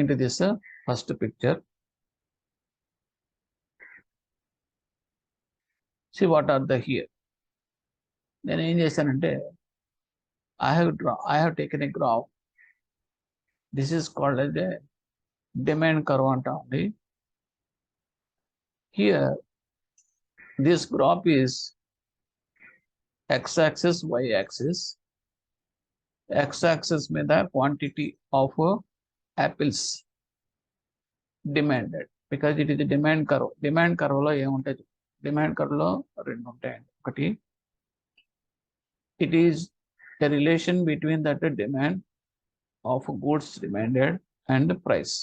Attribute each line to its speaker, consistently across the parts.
Speaker 1: coming to this first picture, see what are the here. Then ఏం చేశానంటే I have taken a graph. This is called as a demand curve అంటామండి. Here this graph is x-axis, y-axis. X-axis మీద quantity of apples demanded, because it is a demand curve. Demand curve లో ఏముంటాయి? Demand curve లో రెండు ఉంటాయండి. ఒకటి, it is the relation between that demand of goods demanded and price.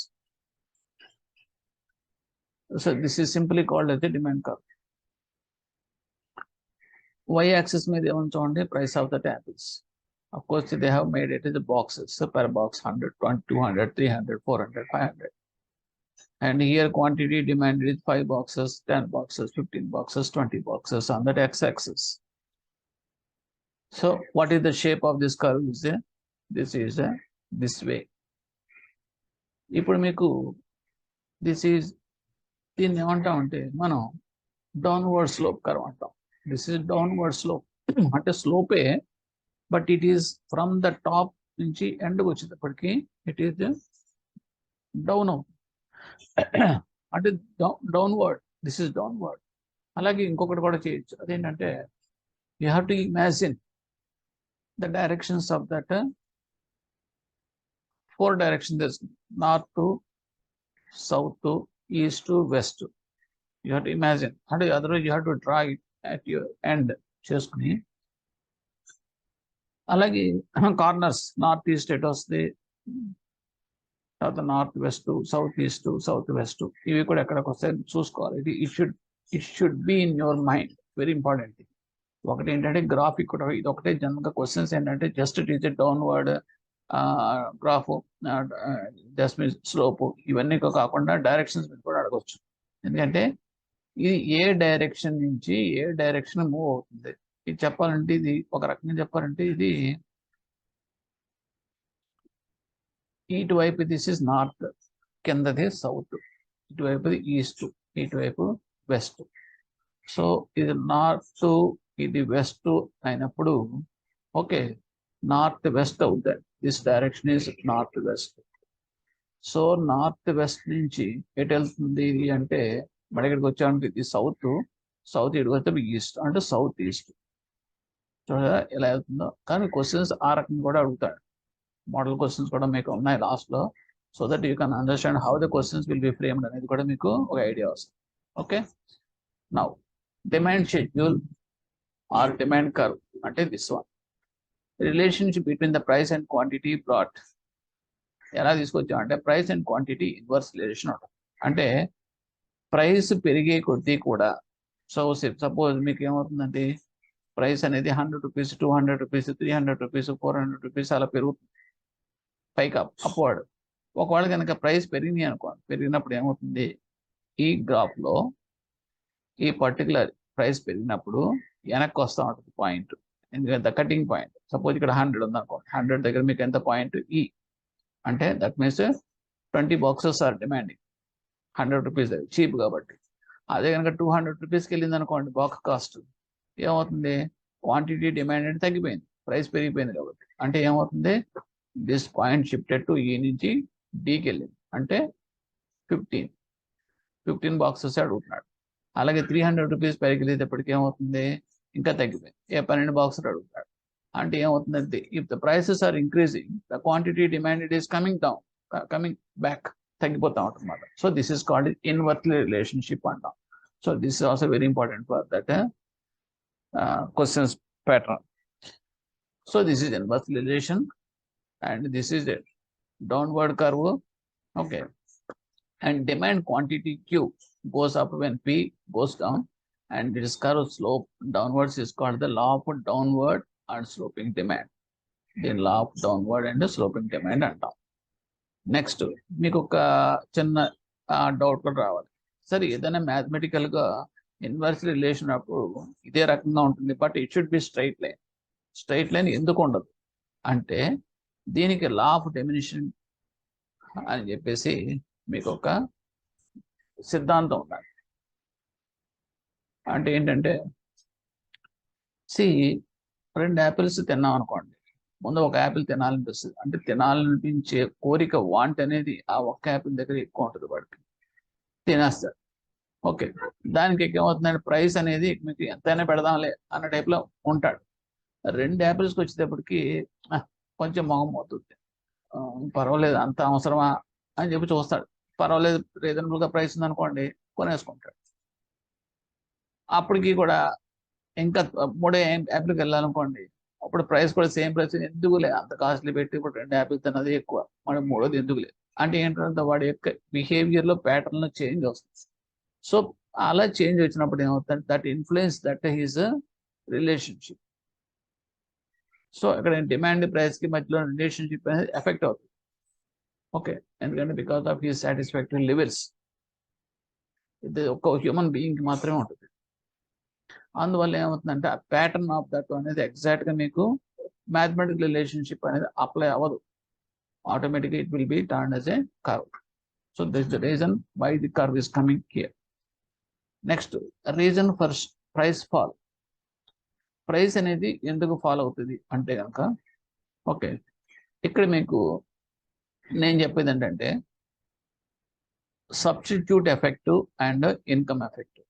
Speaker 1: So this is simply called as the demand curve. Y-axis మీద ఏముంటామండి? Price of the apples. Of course, they have made it as the boxes. So per box 100, 200, 300, 400, 500. And here quantity demanded is 5 boxes, 10 boxes, 15 boxes, 20 boxes on that x-axis. So what is the shape of this curve? This is this way. ఇప్పుడు మీకు this is దీన్ని ఏమంటామంటే మనం downward slope curve అంటాం. This is downward slope అంటే స్లోపే, but it is from the top నుంచి ఎండ్కి వచ్చేటప్పటికి ఇట్ ఈస్ డౌన్ అవుతుంది అంటే డౌన్వర్డ్. This is downward. అలాగే ఇంకొకటి కూడా చేయొచ్చు, అదేంటంటే you have to imagine the directions of that 4 directions, north to south to east to west. You have to imagine, and otherwise you have to draw it at your end చేసుకుని. అలాగే corners north east at వస్తుంది, తర్వాత north west, south east, south west, ఇవి కూడా ఎక్కడికి వస్తాయి చూసుకోవాలి. It should be in your mind, very important. ఒకటి ఏంటంటే గ్రాఫిక్ కూడా, ఇది ఒకటే జనరల్గా క్వశ్చన్స్ ఏంటంటే just it is a downward graph, just means slope, ఇవన్నీ కాకుండా డైరెక్షన్స్ మీద కూడా అడగవచ్చు. ఎందుకంటే ఇది ఏ డైరెక్షన్ నుంచి ఏ డైరెక్షన్ మూవ్ అవుతుంది ఇది చెప్పాలంటే, ఇది ఒక రకంగా చెప్పాలంటే ఇది ఇటువైపు దిస్ ఇస్ నార్త్, కిందది సౌత్, ఇటువైపుది ఈస్ట్, ఇటువైపు వెస్ట్. సో ఇది నార్త్, ఇది వెస్ట్ అయినప్పుడు ఓకే, నార్త్ వెస్ట్ అవుతుంది. This direction is north west. So north west నుంచి ఎటు వెళ్తుంది ఇది అంటే, మన ఇక్కడికి వచ్చామంటే ఇది సౌత్, సౌత్ ఇటు వస్తే ఈస్ట్ అంటే సౌత్ ఈస్ట్. చూడగా ఎలా వెళ్తుందో. కానీ క్వశ్చన్స్ ఆ రకంగా కూడా అడుగుతాడు. మోడల్ క్వశ్చన్స్ కూడా మీకు ఉన్నాయి లాస్ట్లో, so that you can understand how the questions will be framed అనేది కూడా మీకు ఒక ఐడియా వస్తుంది. Okay, now demand schedule or demand curve అంటే this one. Relationship between the price and quantity brought. ఎలా తీసుకొచ్చామంటే price and quantity inverse relation ఉంటుంది. అంటే ప్రైస్ పెరిగే కొద్దీ కూడా, సో సపోజ్ మీకు ఏమవుతుందంటే ప్రైస్ అనేది 100 రూపీస్, 200 రూపీస్, 300 రూపీస్, 400 రూపీస్ అలా పెరుగుతుంది పైకి అప్వర్డ్. ఒకవేళ కనుక ప్రైస్ పెరిగింది అనుకోండి, పెరిగినప్పుడు ఏమవుతుంది ఈ గ్రాఫ్లో ఈ పర్టికులర్ ప్రైస్ పెరిగినప్పుడు వెనక్కి వస్తూ ఉంటుంది పాయింట్. ఎందుకంటే కటింగ్ పాయింట్, సపోజ్ ఇక్కడ 100 ఉంది అనుకోండి, 100 దగ్గర మీకు ఎంత పాయింట్ ఈ అంటే that means 20 boxes are demanding 100 rupees cheap కాబట్టి. అదే కనుక 200 రూపీస్కి వెళ్ళింది అనుకోండి బాక్స్ కాస్ట్, ఏమవుతుంది క్వాంటిటీ డిమాండ్ అంటే తగ్గిపోయింది, ప్రైస్ పెరిగిపోయింది కాబట్టి. అంటే ఏమవుతుంది దిస్ పాయింట్ షిఫ్టెడ్ టు ఈ నుంచి డీకి వెళ్ళింది, అంటే 15 బాక్సెస్ అడుగుతున్నాడు. అలాగే 300 రూపీస్ పైకి వెళ్ళేటప్పటికి ఏమవుతుంది ఇంకా తగ్గిపోయింది, 12 బాక్సులు అడుగుతాడు. అంటే ఏమవుతుందంటే if the prices are increasing the quantity demanded is coming down, coming back, తగ్గిపోతా ఉంటుంది అన్నమాట. So this is called inversely relationship అంటాం. So this is also very important for that questions pattern. So this is inverse relation and this is a downward curve. Okay, and demand quantity Q goes up when P goes down, and this curve slope downwards is called the law of downward and sloping demand. The law of downward and sloping demand అంటాం. Next మీకు ఒక చిన్న doubt కూడా రావాలి. సరే ఏదైనా మ్యాథమెటికల్గా inverse relation అప్పుడు ఇదే రకంగా ఉంటుంది, but it should be straight line. Straight line ఎందుకు ఉండదు అంటే దీనికి లా ఆఫ్ డిమినిషన్ అని చెప్పేసి మీకు ఒక సిద్ధాంతం ఉండాలి. అంటే ఏంటంటే రెండు యాపిల్స్ తిన్నాం అనుకోండి, ముందు ఒక యాపిల్ తినాలనిపిస్తుంది. అంటే తినాలనిపించే కోరిక, వాంట్ అనేది ఆ ఒక్క యాపిల్ దగ్గర ఎక్కువ ఉంటుంది, వాడికి తినేస్తాడు. ఓకే, దానికి ఏమవుతుందంటే ప్రైస్ అనేది మీకు ఎంతైనా పెడదాంలే అన్న టైప్లో ఉంటాడు. రెండు యాపిల్స్కి వచ్చేటప్పటికి కొంచెం మొహం అవుతుంది, పర్వాలేదు అంత అవసరమా అని చెప్పి చూస్తాడు. పర్వాలేదు, రీజనబుల్గా ప్రైస్ ఉందనుకోండి, కొనేసుకుంటాడు. అప్పటికి కూడా ఇంకా మూడే యాపిల్కి వెళ్ళాలనుకోండి, అప్పుడు ప్రైస్ కూడా సేమ్ ప్రైస్, ఎందుకులే అంత కాస్ట్లీ పెట్టి ఇప్పుడు రెండు యాపిల్స్ అన్నది ఎక్కువ, మరి మూడోది ఎందుకులే. అంటే ఏంటంటే వాడి యొక్క బిహేవియర్లో ప్యాటర్న్లో చేంజ్ వస్తుంది. సో అలా చేంజ్ వచ్చినప్పుడు ఏమవుతుంది, that influence that his relationship. So ఇక్కడ డిమాండ్ ప్రైస్కి మధ్యలో రిలేషన్షిప్ అనేది ఎఫెక్ట్ అవుతుంది. ఓకే, ఎందుకంటే because of he satisfactory levels, ఇది ఒక్క హ్యూమన్ బీయింగ్కి మాత్రమే ఉంటుంది. అందువల్ల ఏమవుతుందంటే ఆ ప్యాటర్న్ ఆఫ్ దట్ అనేది ఎగ్జాక్ట్గా మీకు మ్యాథమెటికల్ రిలేషన్షిప్ అనేది అప్లై అవ్వదు. ఆటోమేటిక్గా it will be turn as a curve. So this the reason why the curve is coming here. Next, reason for price fall. Price అనేది ఎందుకు ఫాల్ అవుతుంది అంటే కనుక, ఓకే, ఇక్కడ మీకు నేను చెప్పేది ఏంటంటే substitute effect and income effect.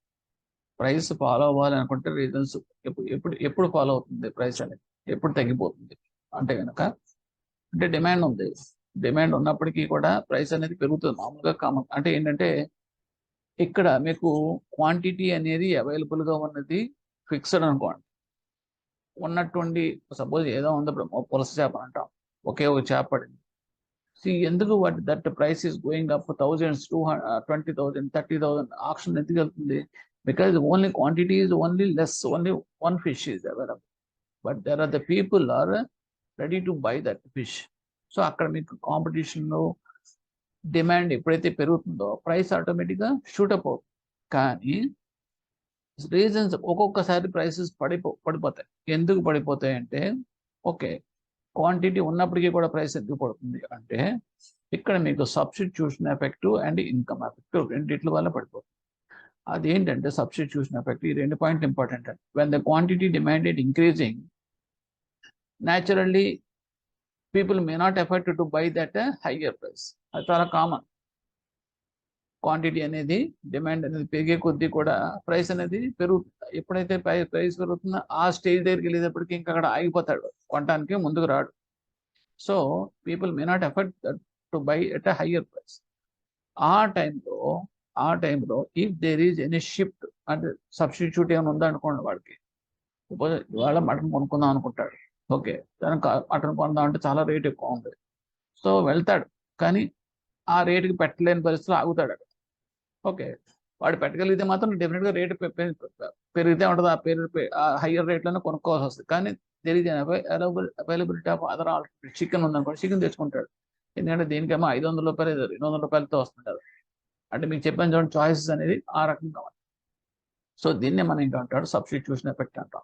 Speaker 1: Price fall అవ్వాలనుకుంటే రీజన్స్ ఎప్పుడు ఫాలో అవుతుంది ప్రైస్ అనేది, ఎప్పుడు తగ్గిపోతుంది అంటే కనుక, అంటే డిమాండ్ ఉంది, డిమాండ్ ఉన్నప్పటికీ కూడా ప్రైస్ అనేది పెరుగుతుంది మామూలుగా కామన్. అంటే ఏంటంటే ఇక్కడ మీకు క్వాంటిటీ అనేది అవైలబుల్గా ఉన్నది ఫిక్స్డ్ అనుకోండి. ఉన్నటువంటి సపోజ్ ఏదో ఉంది, ఇప్పుడు పులస చేప అంటాం, ఒకే ఒక చేప పడింది. ఎందుకు that price is going up thousands, 20,000, 30,000 option ఎందుకు వెళ్తుంది? Because only quantity is only less, only one fish is available, but there are the people are ready to buy that fish. So అక్కడ మీకు కాంపిటీషన్లో డిమాండ్ ఎప్పుడైతే పెరుగుతుందో price ఆటోమేటిక్గా shoot up అవుతుంది. కానీ రీజన్స్ ఒక్కొక్కసారి ప్రైసెస్ పడిపోతాయి. ఎందుకు పడిపోతాయి అంటే, ఓకే, క్వాంటిటీ ఉన్నప్పటికీ కూడా ప్రైస్ ఎందుకు పడుతుంది అంటే ఇక్కడ మీకు substitution effect and income effect రెండిట్ల వల్ల పడిపోతుంది. అదేంటంటే సబ్స్టిట్యూషన్ ఎఫెక్ట్. ఈ రెండు పాయింట్లు important. When the quantity demanded increasing, naturally people may not effort to buy that higher price. అది చాలా కామన్. క్వాంటిటీ అనేది, డిమాండ్ అనేది పెరిగే కొద్దీ కూడా ప్రైస్ అనేది పెరుగుతుంది. ఎప్పుడైతే ప్రైస్ పెరుగుతుందో ఆ స్టేజ్ దగ్గరికి వెళ్ళేటప్పటికి ఇంకా అక్కడ ఆగిపోతాడు, కొనడానికి ముందుకు రాడు. So people may not effort to buy at a higher price. ఆ టైంలో if there is any shift అంటే సబ్స్టిట్యూట్ ఏమైనా ఉందనుకోండి, వాడికి సపోజ్ ఇవాళ మటన్ కొనుక్కుందాం అనుకుంటాడు. ఓకే, దానికి మటన్ కొందాం అంటే చాలా రేట్ ఎక్కువ ఉంది. సో వెళ్తాడు, కానీ ఆ రేటుకి పెట్టలేని పరిస్థితులు ఆగుతాడు అక్కడ. ఓకే, వాడు పెట్టగలిగితే మాత్రం డెఫినెట్గా రేటు పెరిగితే ఉంటుంది, ఆ హయ్యర్ రేట్లోనే కొనుక్కోవాల్సి వస్తుంది. కానీ there is availability of other alternative. Chicken ఉందనుకోండి, చికెన్ తెచ్చుకుంటాడు. ఎందుకంటే దీనికేమో 500 రూపాయలు, 200 రూపాయలతో వస్తుంటారు. అంటే మీకు చెప్పాను చూడండి, చాయిసెస్ అనేది ఆ రకంగా. సో దీన్నే మనం ఏంటంటాడు, సబ్స్టిట్యూషన్ ఎఫెక్ట్ అంటాం.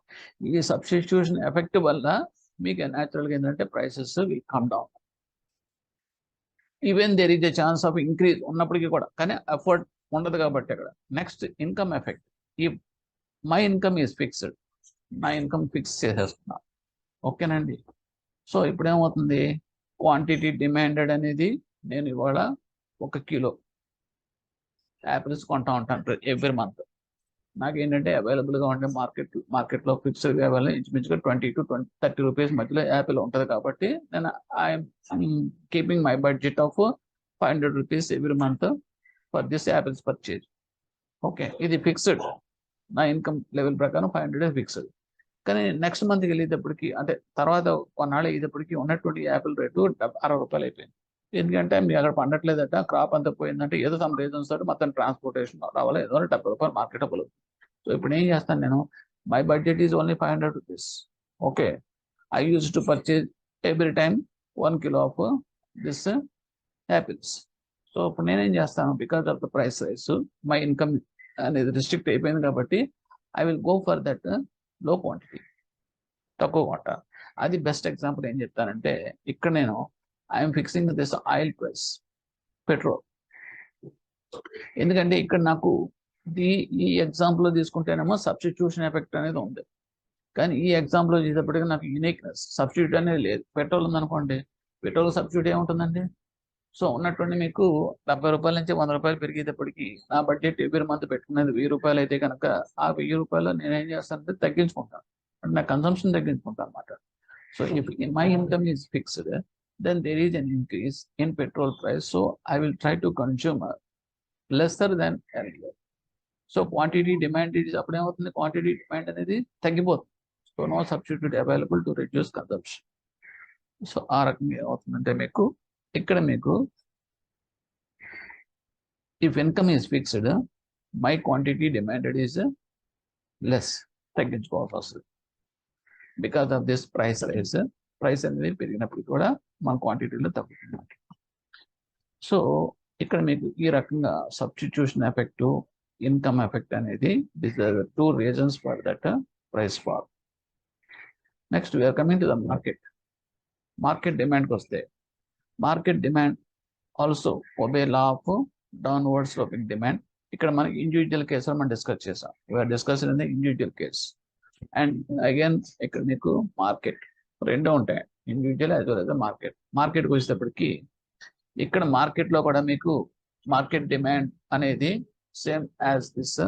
Speaker 1: ఈ సబ్స్టిట్యూషన్ ఎఫెక్ట్ వల్ల మీకు న్యాచురల్గా ఏంటంటే prices will come down. Even there is a chance of increase ఉన్నప్పటికీ కూడా, కానీ ఎఫర్ట్ ఉండదు కాబట్టి అక్కడ. Next, income effect. ఈ మై ఇన్కమ్ ఈజ్ ఫిక్స్డ్, నా ఇన్కమ్ ఫిక్స్ చేసేస్తున్నా. ఓకేనండి. సో ఇప్పుడు ఏమవుతుంది, క్వాంటిటీ డిమాండెడ్ అనేది, నేను ఇవాళ 1 కిలో యాపిల్స్ కొంటా ఉంటాను ఎవ్రీ మంత్. నాకేంటంటే అవైలబుల్గా ఉండే మార్కెట్లో ఫిక్స్డ్ అవైలబుల్ ఇంచుమించుగా 20 to 30 రూపీస్ మధ్యలో యాపిల్ ఉంటుంది. కాబట్టి నేను I'm keeping my budget of 500 rupees every month for this apples purchase. Okay, ఇది ఫిక్స్డ్. నా ఇన్కమ్ లెవెల్ ప్రకారం 500 ఫిక్స్డ్. కానీ నెక్స్ట్ మంత్కి వెళ్ళేటప్పటికి, అంటే తర్వాత కొన్నాళ్ళు అయ్యేటప్పటికి ఉన్నటువంటి యాపిల్ రేటు 60 రూపాయలు అయిపోయింది. ఎందుకంటే మీకు అక్కడ పండట్లేదట, క్రాప్ అంతా పోయిందంటే, ఏదో సమ్ రీజన్స్ తోటి మొత్తం ట్రాన్స్పోర్టేషన్ రావాలి, ఏదో 70 రూపాయలు మార్కెట్ పలుకుతుంది. సో ఇప్పుడు ఏం చేస్తాను నేను, my budget is only 500 rupees. Okay, I use to purchase every time 1 kilo of this apples. So ఇప్పుడు నేనేం చేస్తాను, because of the price rice, my income అనేది రిస్ట్రిక్ట్ అయిపోయింది కాబట్టి I will go for that లో క్వాంటిటీ, తక్కువ కొంట. అది బెస్ట్ ఎగ్జాంపుల్. ఏం చెప్తానంటే, ఇక్కడ నేను I'm fixing this oil price. Petrol. ఎందుకంటే ఇక్కడ నాకు ఈ ఎగ్జాంపుల్లో తీసుకుంటేనేమో సబ్స్టిట్యూషన్ ఎఫెక్ట్ అనేది ఉంది, కానీ ఈ ఎగ్జాంపుల్లో చేసేటప్పటికీ నాకు యూనిక్నెస్ సబ్స్టిట్యూట్ అనేది లేదు. పెట్రోల్ ఉందనుకోండి, పెట్రోల్ సబ్స్టిట్యూట్ ఏముంటుందండి? సో ఉన్నటువంటి మీకు 70 రూపాయల నుంచి 100 రూపాయలు పెరిగేటప్పటికి నా బడ్జెట్ ఎవ్రీ మంత్ పెట్టుకునేది 1000 రూపాయలు అయితే కనుక ఆ 1000 రూపాయలు నేను ఏం చేస్తానంటే తగ్గించుకుంటాను, అంటే నా కన్సంప్షన్ తగ్గించుకుంటాను అనమాట. So if my income is fixed, then there is an increase in petrol price, so I will try to consume lesser than earlier. So quantity demand అప్పుడు ఏమవుతుంది, క్వాంటిటీ డిమాండ్ అనేది తగ్గిపోతుంది. So no substitute available to reduce consumption. So ఆ రకంగా ఏమవుతుందంటే మీకు ఇక్కడ మీకు if income is fixed, my quantity demanded is less, తగ్గించుకోవాల్సి వస్తుంది. Because of this price rise, price అనేది పెరిగినప్పుడు కూడా మన క్వాంటిటీలో తగ్గుతుంది. సో ఇక్కడ మీకు ఈ రకంగా సబ్స్టిట్యూషన్ ఎఫెక్ట్, ఇన్కమ్ ఎఫెక్ట్ అనేది this are 2 reasons for that price fall. Next we are coming to the market. Market డిమాండ్కి వస్తే, market demand also obey law of downward sloping demand. ఇక్కడ మనకి ఇండివిజువల్ కేసులో మనం డిస్కస్ చేసాం, we are discussing in the individual case. And again ఇక్కడ మీకు market రెండు ఉంటాయి, individual as well as market. మార్కెట్కి వచ్చేటప్పటికి ఇక్కడ మార్కెట్లో కూడా మీకు మార్కెట్ డిమాండ్ అనేది same as this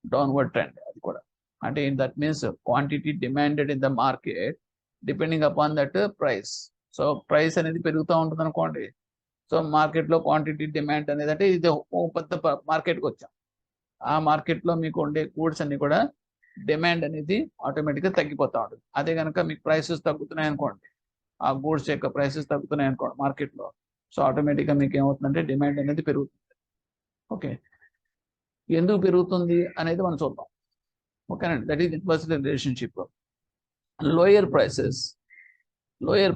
Speaker 1: downward trend. అది కూడా అంటే that means quantity demanded in the market depending upon that price. So price అనేది పెరుగుతూ ఉంటుంది అనుకోండి, సో మార్కెట్లో క్వాంటిటీ డిమాండ్ అనేది అంటే ఇది పెద్ద మార్కెట్కి వచ్చాం, ఆ మార్కెట్లో మీకు ఉండే గూడ్స్ అన్ని కూడా డిమాండ్ అనేది ఆటోమేటిక్గా తగ్గిపోతూ ఉంటుంది. అదే కనుక మీకు ప్రైసెస్ తగ్గుతున్నాయి అనుకోండి, ఆ గూడ్స్ యొక్క ప్రైసెస్ తగ్గుతున్నాయి అనుకోండి మార్కెట్లో, సో ఆటోమేటిక్గా మీకు ఏమవుతుందంటే డిమాండ్ అనేది పెరుగుతుంది. ఓకే, ఎందుకు పెరుగుతుంది అనేది మనం చూద్దాం. ఓకేనండి, that is inverse relationship. Lower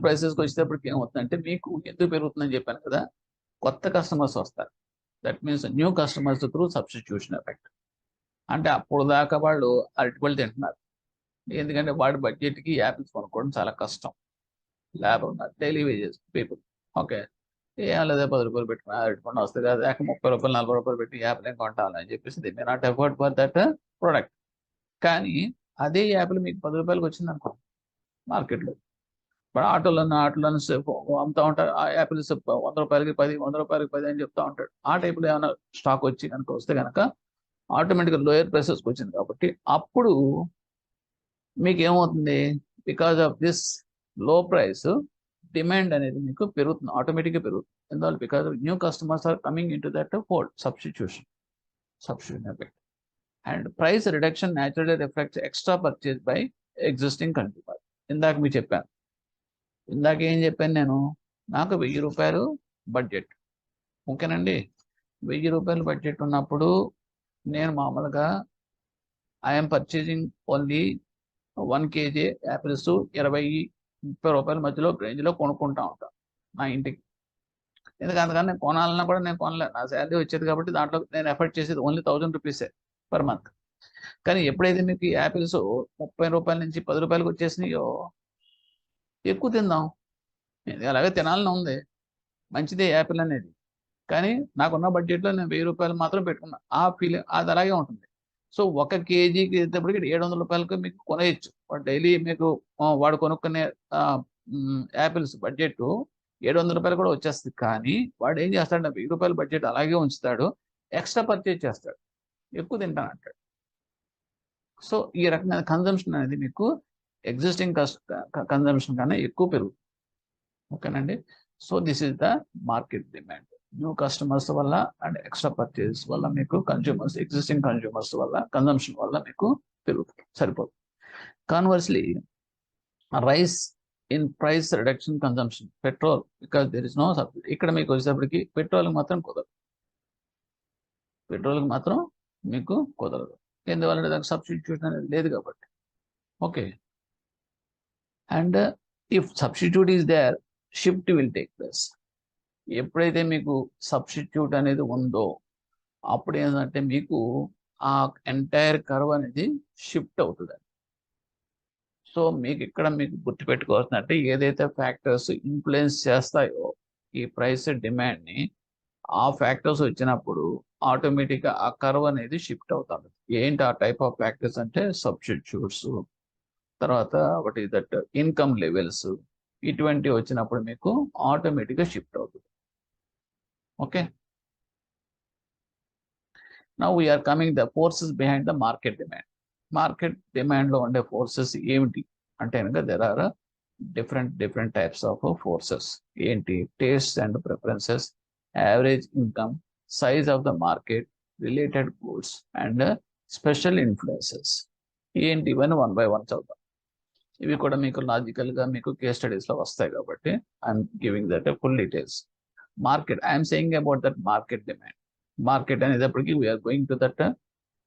Speaker 1: ప్రైసెస్కి వచ్చేటప్పటికి ఏమవుతుందంటే మీకు ఎందుకు పెరుగుతుందని చెప్పాను కదా, కొత్త కస్టమర్స్ వస్తారు. That means new customers through substitution effect. అంటే అప్పుడు దాకా వాళ్ళు అరటిపళ్ళు తింటున్నారు, ఎందుకంటే వాడి బడ్జెట్కి యాపిల్స్ కొనుక్కోవడం చాలా కష్టం. లేబర్ ఉన్నారు, డైలీ వేజెస్ పీపుల్. ఓకే, ఏం లేదా 10 రూపాయలు పెట్టుకుని అరటిపండు వస్తుంది కదా, 30 రూపాయలు 40 రూపాయలు పెట్టి యాపిల్ ఏం కొంటాలని చెప్పేసి they may not effort for that product. కానీ అదే యాపిల్ మీకు 10 రూపాయలకి వచ్చింది అనుకో మార్కెట్లో, ఇప్పుడు ఆటోలను అమ్ముతూ ఉంటారు, ఆ యాపిల్స్ 100 రూపాయలకి 10, 100 రూపాయలకి 10 అని చెప్తా ఉంటాడు. ఆ టైప్లో ఏమైనా స్టాక్ వచ్చి కనుక వస్తే కనుక ఆటోమేటిక్గా లోయర్ ప్రైసెస్కి వచ్చింది కాబట్టి అప్పుడు మీకు ఏమవుతుంది, because of this low price demand అనేది మీకు పెరుగుతుంది, ఆటోమేటిక్గా పెరుగుతుంది. ఎందువల్ల, because new customers are coming in to that fold substitution effect. And price reduction naturally reflects extra purchase by existing consumer. ఇందాక మీకు చెప్పాను, ఇందాక ఏం చెప్పాను నేను, నాకు 1000 రూపాయలు బడ్జెట్. ఓకేనండి, 1000 రూపాయలు బడ్జెట్ ఉన్నప్పుడు నేను మామూలుగా I'm purchasing only 1 kg apples 20-30 రూపాయల మధ్యలో రేంజ్లో కొనుక్కుంటా ఉంటాను నా ఇంటికి. ఎందుకంటే అందుకని నేను కొనాలన్నా కూడా నేను కొనలేను, నా శాలరీ వచ్చేది కాబట్టి దాంట్లో నేను ఎఫర్ట్ చేసేది ఓన్లీ 1000 రూపీసే పర్ మంత్. కానీ ఎప్పుడైతే మీకు యాపిల్స్ 30 రూపాయల నుంచి 10 రూపాయలకు వచ్చేసినాయో, ఎక్కువ తిందాం, అలాగే తినాలని ఉంది, మంచిదే యాపిల్ అనేది, కానీ నాకున్న బడ్జెట్లో నేను 1000 రూపాయలు మాత్రం పెట్టుకున్నా, ఆ ఫీలింగ్ అది అలాగే ఉంటుంది. సో 1 kgకి వచ్చేటప్పటికి 700 రూపాయలకు మీకు కొనేయచ్చు. వాడు డైలీ మీకు వాడు కొనుక్కునే యాపిల్స్ బడ్జెట్ 700 రూపాయలు కూడా వచ్చేస్తుంది. కానీ వాడు ఏం చేస్తాడు, 1000 రూపాయల బడ్జెట్ అలాగే ఉంచుతాడు, ఎక్స్ట్రా పర్చేజ్ చేస్తాడు, ఎక్కువ తింటాను అంటాడు. సో ఈ రకమైన కన్జంప్షన్ అనేది మీకు ఎగ్జిస్టింగ్ కన్జంప్షన్ కన్నా ఎక్కువ పెరుగుతుంది. ఓకేనండి, so this is the market demand. New customers వల్ల అండ్ ఎక్స్ట్రా పర్చేస్ వల్ల మీకు కన్జ్యూమర్స్, ఎగ్జిస్టింగ్ కన్జ్యూమర్స్ వల్ల కన్జంప్షన్ వల్ల మీకు పెరుగుతుంది, సరిపోతుంది. Conversely rise in price reduction consumption petrol, because there is no subsidy. ఇక్కడ మీకు వచ్చేటప్పటికి పెట్రోల్కి మాత్రం కుదరదు, ఎందువల్ల దానికి సబ్స్టిట్యూషన్ అనేది లేదు కాబట్టి. Okay, and if substitute is there, shift will take place. ఎప్పుడైతే మీకు సబ్స్టిట్యూట్ అనేది ఉందో అప్పుడు ఏంటంటే మీకు ఆ ఎంటైర్ కర్వ్ అనేది షిఫ్ట్ అవుతుంది. సో మీకు ఇక్కడ మీకు గుర్తుపెట్టుకోవాల్సిందంటే ఏదైతే ఫ్యాక్టర్స్ ఇన్ఫ్లుయెన్స్ చేస్తాయో ఈ ప్రైస్ డిమాండ్ని, ఆ ఫ్యాక్టర్స్ వచ్చినప్పుడు ఆటోమేటిక్గా ఆ కర్వ్ అనేది షిఫ్ట్ అవుతుంది. ఏంటి ఆ టైప్ ఆఫ్ ఫ్యాక్టర్స్ అంటే సబ్స్టిట్యూట్స్, తర్వాత ఒకటి దట్ ఇన్కమ్ లెవెల్స్, ఇటువంటివి వచ్చినప్పుడు మీకు ఆటోమేటిక్గా షిఫ్ట్ అవుతుంది. Okay, now we are coming the forces behind the market demand. Market డిమాండ్లో ఉండే ఫోర్సెస్ ఏమిటి అంటే కనుక there are different types of forces. ఏంటి? Taste and preferences, average income, size of the market, related goods and special influences. ఏంటి? ఇవన్నీ 1 by 1 చదువుతాం. ఇవి కూడా మీకు లాజికల్గా మీకు కేస్ స్టడీస్లో వస్తాయి కాబట్టి I'm giving that full details. Market, I'm saying about that market demand. Market అనేటప్పటికీ we are going to that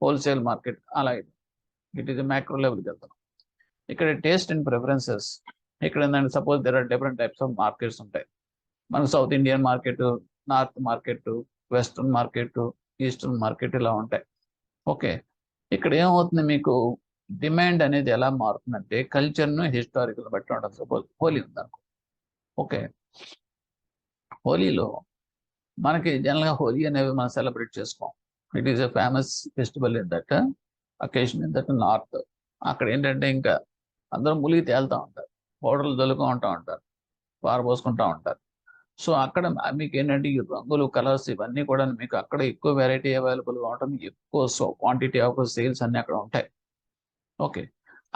Speaker 1: wholesale market, అలా ఇట్ ఈస్ మ్యాక్రో లెవెల్కి వెళ్తాం. ఇక్కడ టేస్ట్ అండ్ ప్రిఫరెన్సెస్, ఇక్కడ ఏంటంటే suppose there are different types of markets ఉంటాయి. మనకు south Indian market, north market, western market, eastern market ఇలా ఉంటాయి. ఓకే, ఇక్కడ ఏమవుతుంది మీకు డిమాండ్ అనేది ఎలా మారుతుందంటే కల్చర్ను హిస్టారికల్ బట్టి ఉంటుంది. సపోజ్ హోలీ ఉందనుకో, ఓకే, హోలీలో మనకి జనరల్గా హోలీ అనేవి మనం సెలబ్రేట్ చేసుకోం. It is a famous festival in that occasion in that north. అక్కడ ఏంటంటే ఇంకా అందరూ ములిగి తేలుతూ ఉంటారు, పౌడర్లు చల్లుకుంటూ ఉంటారు, పారబోసుకుంటూ ఉంటారు. సో అక్కడ మీకు ఏంటంటే ఈ రంగులు, కలర్స్ ఇవన్నీ కూడా మీకు అక్కడ ఎక్కువ వెరైటీ అవైలబుల్గా ఉంటుంది, ఎక్కువ క్వాంటిటీ ఆఫ్ సేల్స్ అన్నీ అక్కడ ఉంటాయి. ఓకే,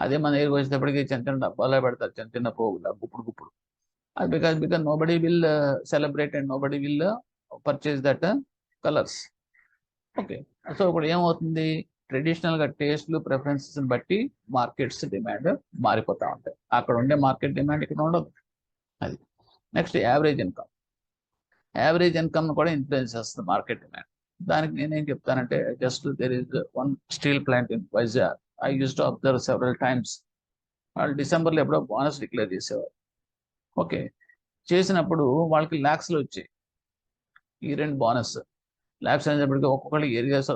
Speaker 1: అదే మన దగ్గరికి వచ్చేటప్పటికి చిన్న చిన్న డబ్బాలో పెడతారు, చిన్న చిన్న పోగులు గుప్పుడు. అది because nobody will celebrate and nobody will purchase that colours. Okay, so ఇప్పుడు ఏమవుతుంది, ట్రెడిషనల్గా టేస్ట్లు ప్రిఫరెన్సెస్ని బట్టి మార్కెట్స్ డిమాండ్ మారిపోతూ ఉంటాయి. అక్కడ ఉండే మార్కెట్ డిమాండ్ ఇక్కడ ఉండదు. అది next average income. Average income కూడా ఇన్ఫ్లుయెన్స్ చేస్తుంది మార్కెట్ డిమాండ్. దానికి నేనేం చెప్తానంటే just there is one steel plant in Vizag. I use to observe several times. వాళ్ళు డిసెంబర్లో ఎప్పుడో బోనస్ డిక్లేర్ చేసేవారు. ఓకే, చేసినప్పుడు వాళ్ళకి ల్యాక్స్లో వచ్చాయి ఈ రెండు బోనస్. ల్యాక్స్ అనేటప్పటికి ఒక్కొక్కటి ఏరియాస్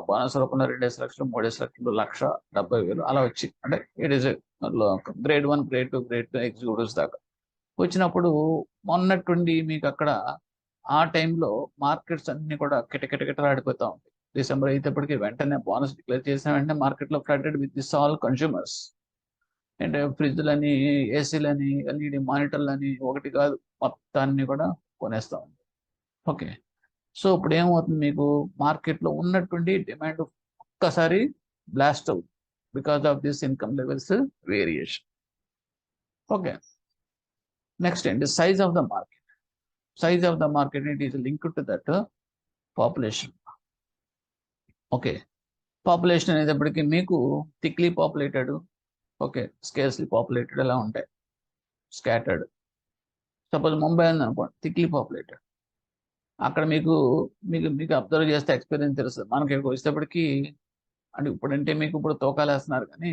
Speaker 1: బోనస్ రూపంలో 2 లక్షలు, 3 లక్షలు, 1,70,000 అలా వచ్చి, అంటే it is grade 1, grade 2, grade 2 executives దాకా వచ్చినప్పుడు మొన్నట్టుండి మీకు అక్కడ ఆ టైంలో మార్కెట్స్ అన్ని కూడా కిటకిటకిటలాడిపోతూ ఉంటాయి. డిసెంబర్ అయితేప్పటికి వెంటనే బోనస్ డిక్లేర్ చేసిన వెంటనే మార్కెట్లో flooded with this all consumers. అంటే ఫ్రిడ్జ్లని, ఏసీలని, ఎల్ఈడి మానిటర్లని ఒకటి కాదు మొత్తాన్ని కూడా కొనేస్తూ ఉంది. ఓకే, సో ఇప్పుడు ఏమవుతుంది, మీకు మార్కెట్లో ఉన్నటువంటి డిమాండ్ ఒక్కసారి బ్లాస్ట్ అవుతుంది because of this income levels variation. Okay, next ఏంటి? Size of the market. Size of the market, it is linked to that population. Okay, population అనేటప్పటికీ మీకు thickly populated, okay, scarcely populated ఎలా ఉంటాయి, scattered. Suppose Mumbai ఉంది అనుకోండి, thickly populated. అక్కడ మీకు మీకు మీకు అబ్జర్వ్ చేస్తే ఎక్స్పీరియన్స్ తెలుస్తుంది. మనకి ఇక్కడికి వచ్చేటప్పటికి అంటే ఇప్పుడంటే మీకు ఇప్పుడు తూకాలు వేస్తున్నారు, కానీ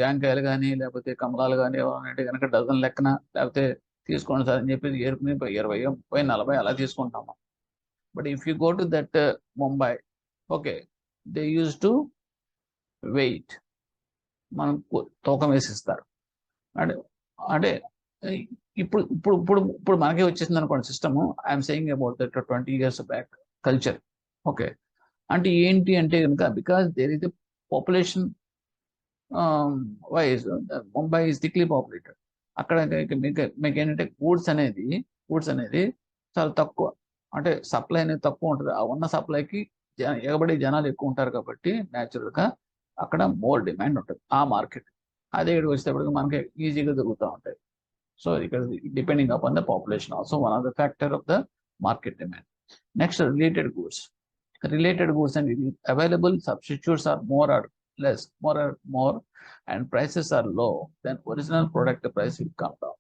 Speaker 1: జాంకాయలు కానీ లేకపోతే కమలాలు కానీ అంటే కనుక డజన్ లెక్కన లేకపోతే తీసుకోండి సార్ అని చెప్పేసి ఏరుకుని 20, 30, 40 అలా తీసుకుంటాము. But if you go to that Mumbai, okay, they use to weight, మనం తూకం వేసిస్తారు. అంటే అంటే ఇప్పుడు ఇప్పుడు ఇప్పుడు ఇప్పుడు మనకే వచ్చేసింది అనుకోండి system. I'm saying about that 20 years back culture. Okay, అంటే ఏంటి అంటే కనుక because there is a population wise Mumbai is thickly populated. అక్కడ మీకు ఏంటంటే గూడ్స్ అనేది చాలా తక్కువ, అంటే సప్లై అనేది తక్కువ ఉంటుంది. ఆ ఉన్న సప్లైకి ఎగబడి జనాలు ఎక్కువ ఉంటారు కాబట్టి న్యాచురల్గా అక్కడ మోర్ డిమాండ్ ఉంటుంది ఆ మార్కెట్. అదే ఇక్కడ వచ్చేటప్పటికి మనకి ఈజీగా దొరుకుతూ ఉంటాయి. సో ఇక్కడ depending upon the population also one of the factor of the market demand. Next related goods and available substitutes are more and prices are low, then original product price will come down.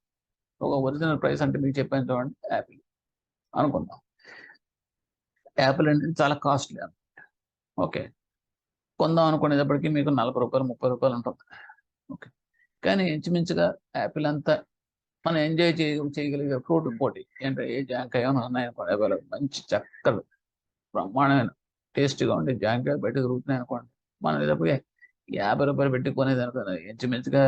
Speaker 1: ఒక original price అంటే మీకు చెప్పాను చూడండి, Apple అనుకుందాం. Apple అనేది చాలా costly అనమాట. Okay, కొందాం అనుకునేటప్పటికీ మీకు 40 రూపాయలు, 30 రూపాయలు ఉంటుంది. ఓకే, కానీ ఇంచుమించుగా యాపిల్ అంతా మనం ఎంజాయ్ చేయగలిగే ఫ్రూట్ ఇంకోటి ఏంటంటే ఏ జాంకాయ ఉన్నాయనుకోండి, అవైలబుల్ మంచి చక్కలు బ్రహ్మాండమైన టేస్టీగా ఉండే జాంకాయలు బయట దొరుకుతున్నాయి అనుకోండి, మనం ఇదప్పుడు 50 రూపాయలు పెట్టుకునేది అనుకోండి, ఇంచుమించుగా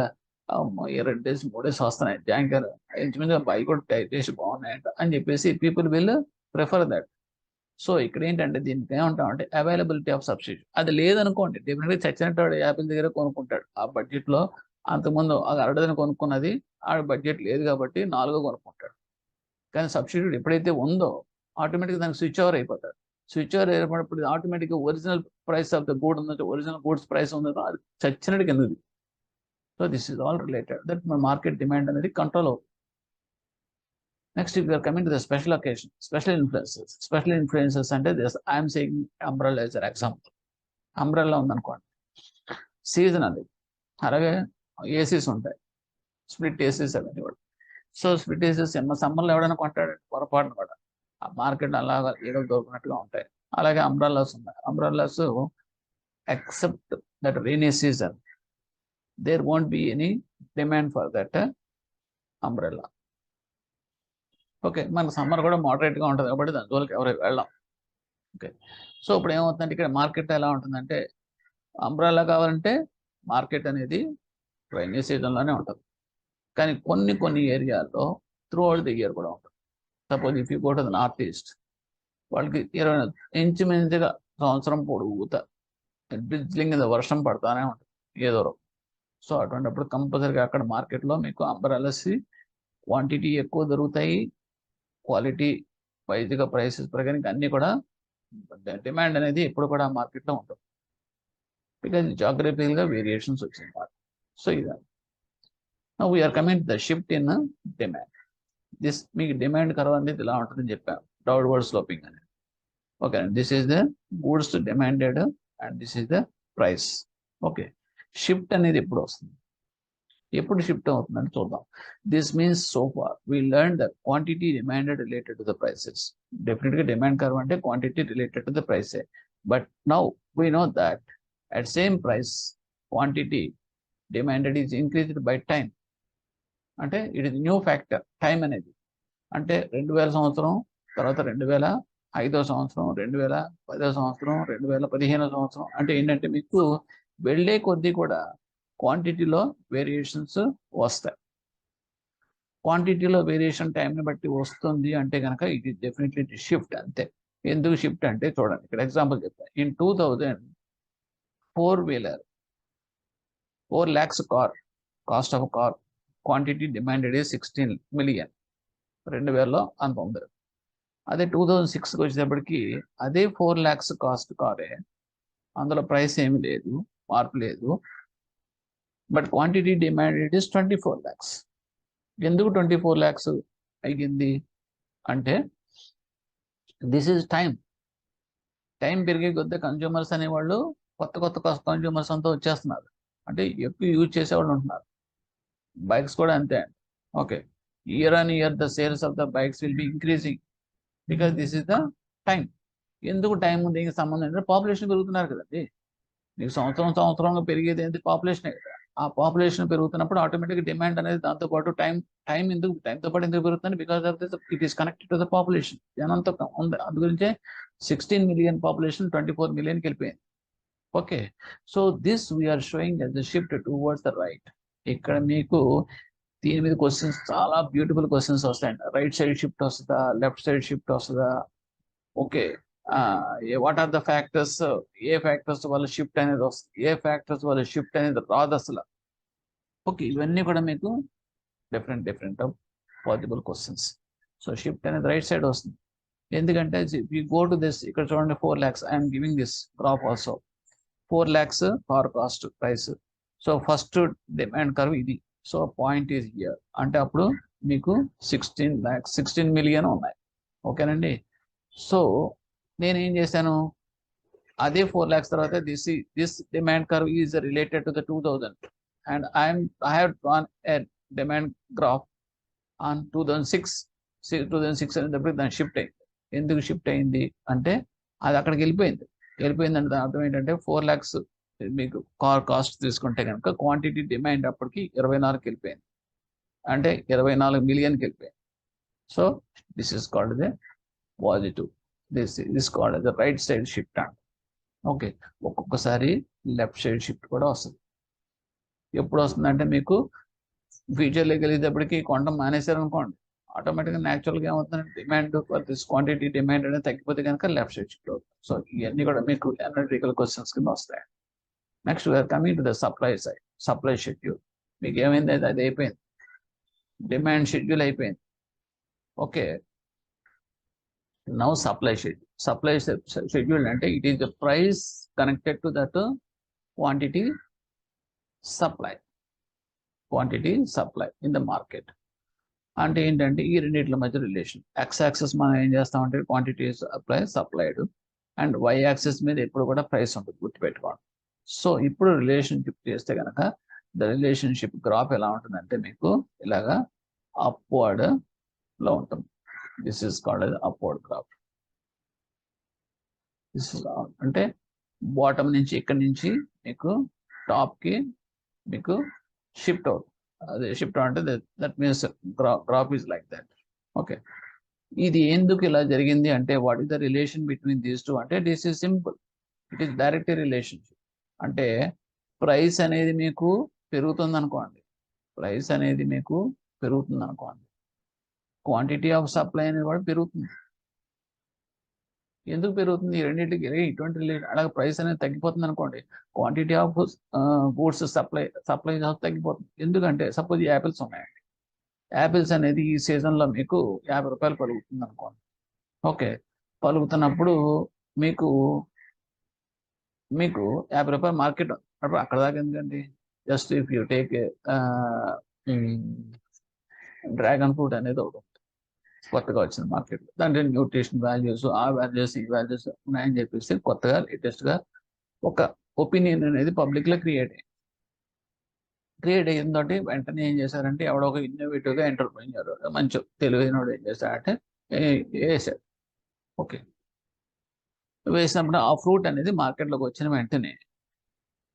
Speaker 1: 2 days 3 days వస్తున్నాయి జాంకాయలు, ఇంచుమించుగా బై కూడా టేస్ట్ బాగున్నాయంట అని చెప్పేసి people will prefer that. So ఇక్కడ ఏంటంటే దీనికి ఏమంటామంటే అవైలబిలిటీ ఆఫ్ సబ్స్టిట్యూట్. అది లేదనుకోండి డెఫినెట్గా చచ్చినట్టు వాడు యాపిల్ దగ్గర కొనుక్కుంటాడు. ఆ బడ్జెట్లో అంతకుముందు అది అరడదని కొనుక్కున్నది ఆ బడ్జెట్ లేదు కాబట్టి 4 కొనుక్కుంటాడు. కానీ సబ్స్టిట్యూట్ ఎప్పుడైతే ఉందో ఆటోమేటిక్గా దానికి స్విచ్ ఓవర్ అయిపోతాడు. స్విచ్ ఓవర్ అయినప్పుడు ఆటోమేటిక్గా original price of the good ఉందంటే ఒరిజినల్ గూడ్స్ ప్రైస్ ఉందో అది చచ్చినట్టు కిందది. So this is all related that మన మార్కెట్ డిమాండ్ అనేది కంట్రోల్ అవుతుంది. Next if we are coming to the special occasion, special influences అంటే this I am saying umbrella as an example. Umbrella ఉందనుకోండి, season అది. అలాగే ఏసీస్ ఉంటాయి, split ACs అవన్నీ కూడా. సో స్ప్లిట్ ఏసీస్ సమ్మర్లో ఎవడైనా కొంటాడు పొరపాటున కూడా ఆ మార్కెట్ అలాగా ఈగలు దొరికినట్టుగా ఉంటాయి. అలాగే అంబ్రెల్లాస్ ఉన్నాయి. Umbrellas except that rainy season there won't be any demand for that umbrella. Okay, మన సమ్మర్ కూడా మోడరేట్గా ఉంటుంది కాబట్టి దాని జోలికి ఎవరు వెళ్ళాం. ఓకే, సో ఇప్పుడు ఏమవుతుందంటే ఇక్కడ మార్కెట్ ఎలా ఉంటుందంటే అంబ్రెల్లా కావాలంటే మార్కెట్ అనేది రైనీ సీజన్లోనే ఉంటుంది. కానీ కొన్ని ఏరియాల్లో త్రూ అవుట్ ది ఇయర్ కూడా ఉంటుంది. Suppose if you go to the north east, వాళ్ళకి 20 ఇంచుమించుగా సంవత్సరం పొడుగుతా డ్రిజ్లింగ్ మీద వర్షం పడతానే ఉంటుంది ఏదో. సో అటువంటిప్పుడు కంపల్సరీగా అక్కడ మార్కెట్లో మీకు అంబ్రెల్లాస్ క్వాంటిటీ ఎక్కువ దొరుకుతాయి, క్వాలిటీ వైజ్గా ప్రైసెస్ ప్రకారం అన్నీ కూడా డిమాండ్ అనేది ఎప్పుడు కూడా మార్కెట్లో ఉంటుంది. బికాజ్ జాగ్రఫికల్గా వేరియేషన్స్ వచ్చింది. సో ఇదా now we are coming the shift in demand. This మీకు డిమాండ్ కర్వ్ అనేది ఇలా ఉంటుందని చెప్పాను, డౌన్వర్డ్ స్లోపింగ్ అనేది. Okay, this is the goods demanded and this is the price. Okay, shift అనేది ఎప్పుడు వస్తుంది, ఎప్పుడు షిఫ్ట్ అవుతుందని చూద్దాం. This means so far we learn the quantity demanded related to the prices. డెఫినెట్గా డిమాండ్ కర్వ్ అంటే quantity related to the ప్రైసే. But now we know that at same price quantity demanded is increased by time. అంటే it is new factor time అనేది. అంటే 2000 సంవత్సరం తర్వాత 2005 సంవత్సరం 2010 సంవత్సరం 2015 సంవత్సరం అంటే ఏంటంటే మీకు వెళ్ళే కొద్దీ కూడా క్వాంటిటీలో వేరియేషన్స్ వస్తాయి. క్వాంటిటీలో వేరియేషన్ టైంని బట్టి వస్తుంది అంటే కనుక ఇట్ ఈస్ డెఫినెట్లీ షిఫ్ట్. అంతే. ఎందుకు షిఫ్ట్ అంటే చూడండి, ఇక్కడ ఎగ్జాంపుల్ చెప్తాను. In 2000 4-wheeler 4 lakhs car, cost of car quantity demanded 16 million 2000లో అంత ఉంది. అదే 2006కి వచ్చేటప్పటికి అదే 4 lakhs కాస్ట్ కారే, అందులో ప్రైస్ ఏమి లేదు, మార్పు లేదు, బట్ క్వాంటిటీ డిమాండెడ్ 24 lakhs. ఎందుకు 24 lakhs అయ్యింది అంటే దిస్ ఈజ్ టైం. టైం పెరిగే కొద్ది కన్జ్యూమర్స్ అనేవాళ్ళు కొత్త కన్జ్యూమర్స్ అంతా వచ్చేస్తున్నారు, అంటే ఎక్కువ యూజ్ చేసేవాళ్ళు ఉంటున్నారు. బైక్స్ కూడా అంతే అండి. Okay, year on year the sales of the bikes will be increasing because this is the time. ఎందుకు టైం దీనికి సంబంధం అంటే పాపులేషన్ పెరుగుతున్నారు కదండి. నీకు సంవత్సరంలో పెరిగేది ఏంటి, పాపులేషనే కదా. ఆ పాపులేషన్ పెరుగుతున్నప్పుడు ఆటోమేటిక్గా డిమాండ్ అనేది దాంతోపాటు టైంతో పాటు ఎందుకు పెరుగుతుంది, because of this it is connected to the population. జనంతో ఉంది, అందు గురించే 16 million పాపులేషన్ 24 millionకి వెళ్ళిపోయింది. Okay, so this we are showing as the shift towards the right. ఇక్కడ మీకు దీని మీద క్వశ్చన్స్ చాలా బ్యూటిఫుల్ క్వశ్చన్స్ వస్తాయండి. రైట్ సైడ్ షిఫ్ట్ వస్తుందా, లెఫ్ట్ సైడ్ షిఫ్ట్ వస్తుందా, okay, what are the factors, ఏ ఫ్యాక్టర్స్ వల్ల షిఫ్ట్ అనేది వస్తుంది, ఏ ఫ్యాక్టర్స్ వల్ల షిఫ్ట్ అనేది రాదు అసలు. ఓకే, ఇవన్నీ కూడా మీకు different possible questions. So shift అనేది రైట్ సైడ్ వస్తుంది. ఎందుకంటే యూ గో టు దిస్, ఇక్కడ చూడండి 4 lakhs I'm giving this graph also. 4 lakhs car cost price. So first demand curve ఇది. సో పాయింట్ ఈజ్ హియర్, అంటే అప్పుడు మీకు 16 million ఉన్నాయి. ఓకేనండి. సో నేనేం చేశాను, అదే 4 lakhs తర్వాత this demand curve is related to the 2000 and I have drawn a demand graph on 2006 అనేటప్పుడు దాన్ని షిఫ్ట్ అయింది. ఎందుకు షిఫ్ట్ అయింది అంటే అది అక్కడికి వెళ్ళిపోయింది అంటే దాని అర్థం ఏంటంటే 4 lakhs మీకు కార్ కాస్ట్ తీసుకుంటే కనుక క్వాంటిటీ డిమాండ్ అప్పటికి 24కి వెళ్ళిపోయింది, అంటే 24 millionకి వెళ్ళిపోయింది. So this is called the positive, this called the right side shift అంట. ఓకే, ఒక్కొక్కసారి లెఫ్ట్ సైడ్ షిఫ్ట్ కూడా వస్తుంది. ఎప్పుడు వస్తుందంటే మీకు ఫ్యూచర్లోకి వెళ్ళేటప్పటికి కొనడం మానేశారు అనుకోండి, ఆటోమేటిక్గా న్యాచురల్గా ఏమవుతుందంటే demand for this quantity demand అనేది తగ్గిపోతే కనుక లెఫ్ట్ సైడ్ షిఫ్ట్ అవుతుంది. సో ఇవన్నీ కూడా మీకు అనలిటికల్ క్వశ్చన్స్ కింద వస్తాయి. Next we are coming to the supply side. Supply schedule మీకు ఏమైంది, అది అయిపోయింది. డిమాండ్ షెడ్యూల్ అయిపోయింది. Okay, now supply schedule. Supply schedule అంటే it is the price connected to that quantity supply. Quantity supply in the market అంటే ఏంటంటే ఈ రెండింటి మధ్య రిలేషన్. ఎక్స్ యాక్సెస్ మనం ఏం చేస్తామంటే quantity supplied, and Y axis మీద ఎప్పుడు కూడా ప్రైస్ ఉంటుంది, గుర్తుపెట్టుకోండి. సో ఇప్పుడు రిలేషన్షిప్ చేస్తే కనుక ద రిలేషన్షిప్ గ్రాఫ్ ఎలా ఉంటుందంటే మీకు ఇలాగా అప్వర్డ్ లో ఉంటుంది. This is called upward graph. This is అంటే బాటమ్ నుంచి ఇక్కడి నుంచి మీకు టాప్ కి మీకు షిఫ్ట్ అవుతుంది. అదే షిఫ్ట్ అంటే that means graph is like that. Okay, ఇది ఎందుకు ఇలా జరిగింది అంటే what is the relation between these two అంటే this is simple. It is direct relationship. అంటే ప్రైస్ అనేది మీకు పెరుగుతుంది అనుకోండి, ప్రైస్ అనేది మీకు పెరుగుతుంది అనుకోండి, క్వాంటిటీ ఆఫ్ సప్లై అనేది కూడా పెరుగుతుంది. ఎందుకు పెరుగుతుంది? ఈ రెండింటికి ఇటువంటి రిలేషన్. అలాగే ప్రైస్ అనేది తగ్గిపోతుంది అనుకోండి, క్వాంటిటీ ఆఫ్ గూడ్స్ సప్లై తగ్గిపోతుంది. ఎందుకంటే సపోజ్ యాపిల్స్ ఉన్నాయండి, యాపిల్స్ అనేది ఈ సీజన్లో మీకు 50 రూపాయలు పలుకుతుంది అనుకోండి. ఓకే, పలుకుతున్నప్పుడు మీకు 50 రూపాయలు మార్కెట్ అప్పుడు అక్కడ దాకా ఎందుకండి, just if you take dragon fruit అనేది ఒకటి కొత్తగా వచ్చింది మార్కెట్లో, దాంట్లో న్యూట్రిషన్ వాల్యూస్, ఆ వాల్యూస్, ఈ వాల్యూస్ ఉన్నాయని చెప్పేసి కొత్తగా లేటెస్ట్గా ఒక ఒపీనియన్ అనేది పబ్లిక్లో క్రియేట్ అయ్యిందంటే వెంటనే ఏం చేశారంటే ఎవడో ఒక ఇన్నోవేటివ్గా ఎంటర్ప్రైనర్ మంచి తెలివైన వాడు ఏం చేశాడంటే వేసాడు. ఓకే, వేసినప్పుడు ఆ ఫ్రూట్ అనేది మార్కెట్లోకి వచ్చిన వెంటనే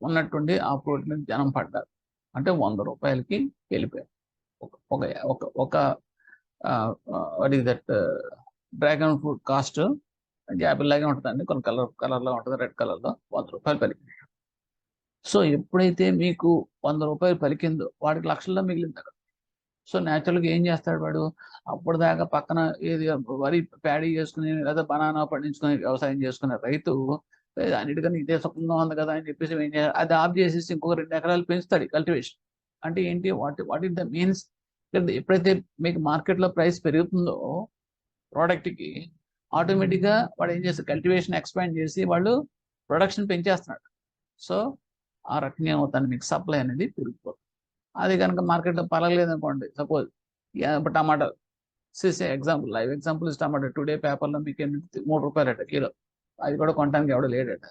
Speaker 1: ఉన్నట్టుండి ఆ ఫ్రూట్ మీద జనం పడ్డారు. అంటే 100 రూపాయలకి వెళ్ళిపోయారు. ఒక ఒక ఒక what is that dragon fruit cost Apple లాగే ఉంటుందండి, కొన్ని కలర్లో ఉంటుంది, రెడ్ కలర్లో. 100 రూపాయలు పలికింది. సో ఎప్పుడైతే మీకు 100 రూపాయలు పలికిందో వాడికి లక్షల్లో మిగిలింది అక్కడ. సో న్యాచురల్గా ఏం చేస్తాడు వాడు, అప్పటిదాకా పక్కన ఏది వరి ప్యాడీ చేసుకుని లేదా బనానా పండించుకుని వ్యవసాయం చేసుకునే రైతు అన్నిటికన్నా ఇదే సుఖంగా ఉంది కదా అని చెప్పేసి ఏం చేయాలి, అది ఆఫ్ చేసేసి ఇంకొక 2 ఎకరాలు పెంచుతాడు కల్టివేషన్. అంటే ఏంటి, వాట్ ఇస్ ద మీన్స్, ఎప్పుడైతే మీకు మార్కెట్లో ప్రైస్ పెరుగుతుందో ప్రోడక్ట్కి, ఆటోమేటిక్గా వాడు ఏం చేస్తారు, కల్టివేషన్ ఎక్స్పాండ్ చేసి వాళ్ళు ప్రొడక్షన్ పెంచేస్తున్నాడు. సో ఆ రకంగా అవుతాను మీకు సప్లై అనేది పెరిగిపోతుంది. అది కనుక మార్కెట్లో పలగలేదు అనుకోండి, సపోజ్ టమాటా సిసే example, live example is tomato. Today పేపర్లో మీకు 3 రూపాయలట కిలో, అది కూడా కొనడానికి ఎవడో లేడట,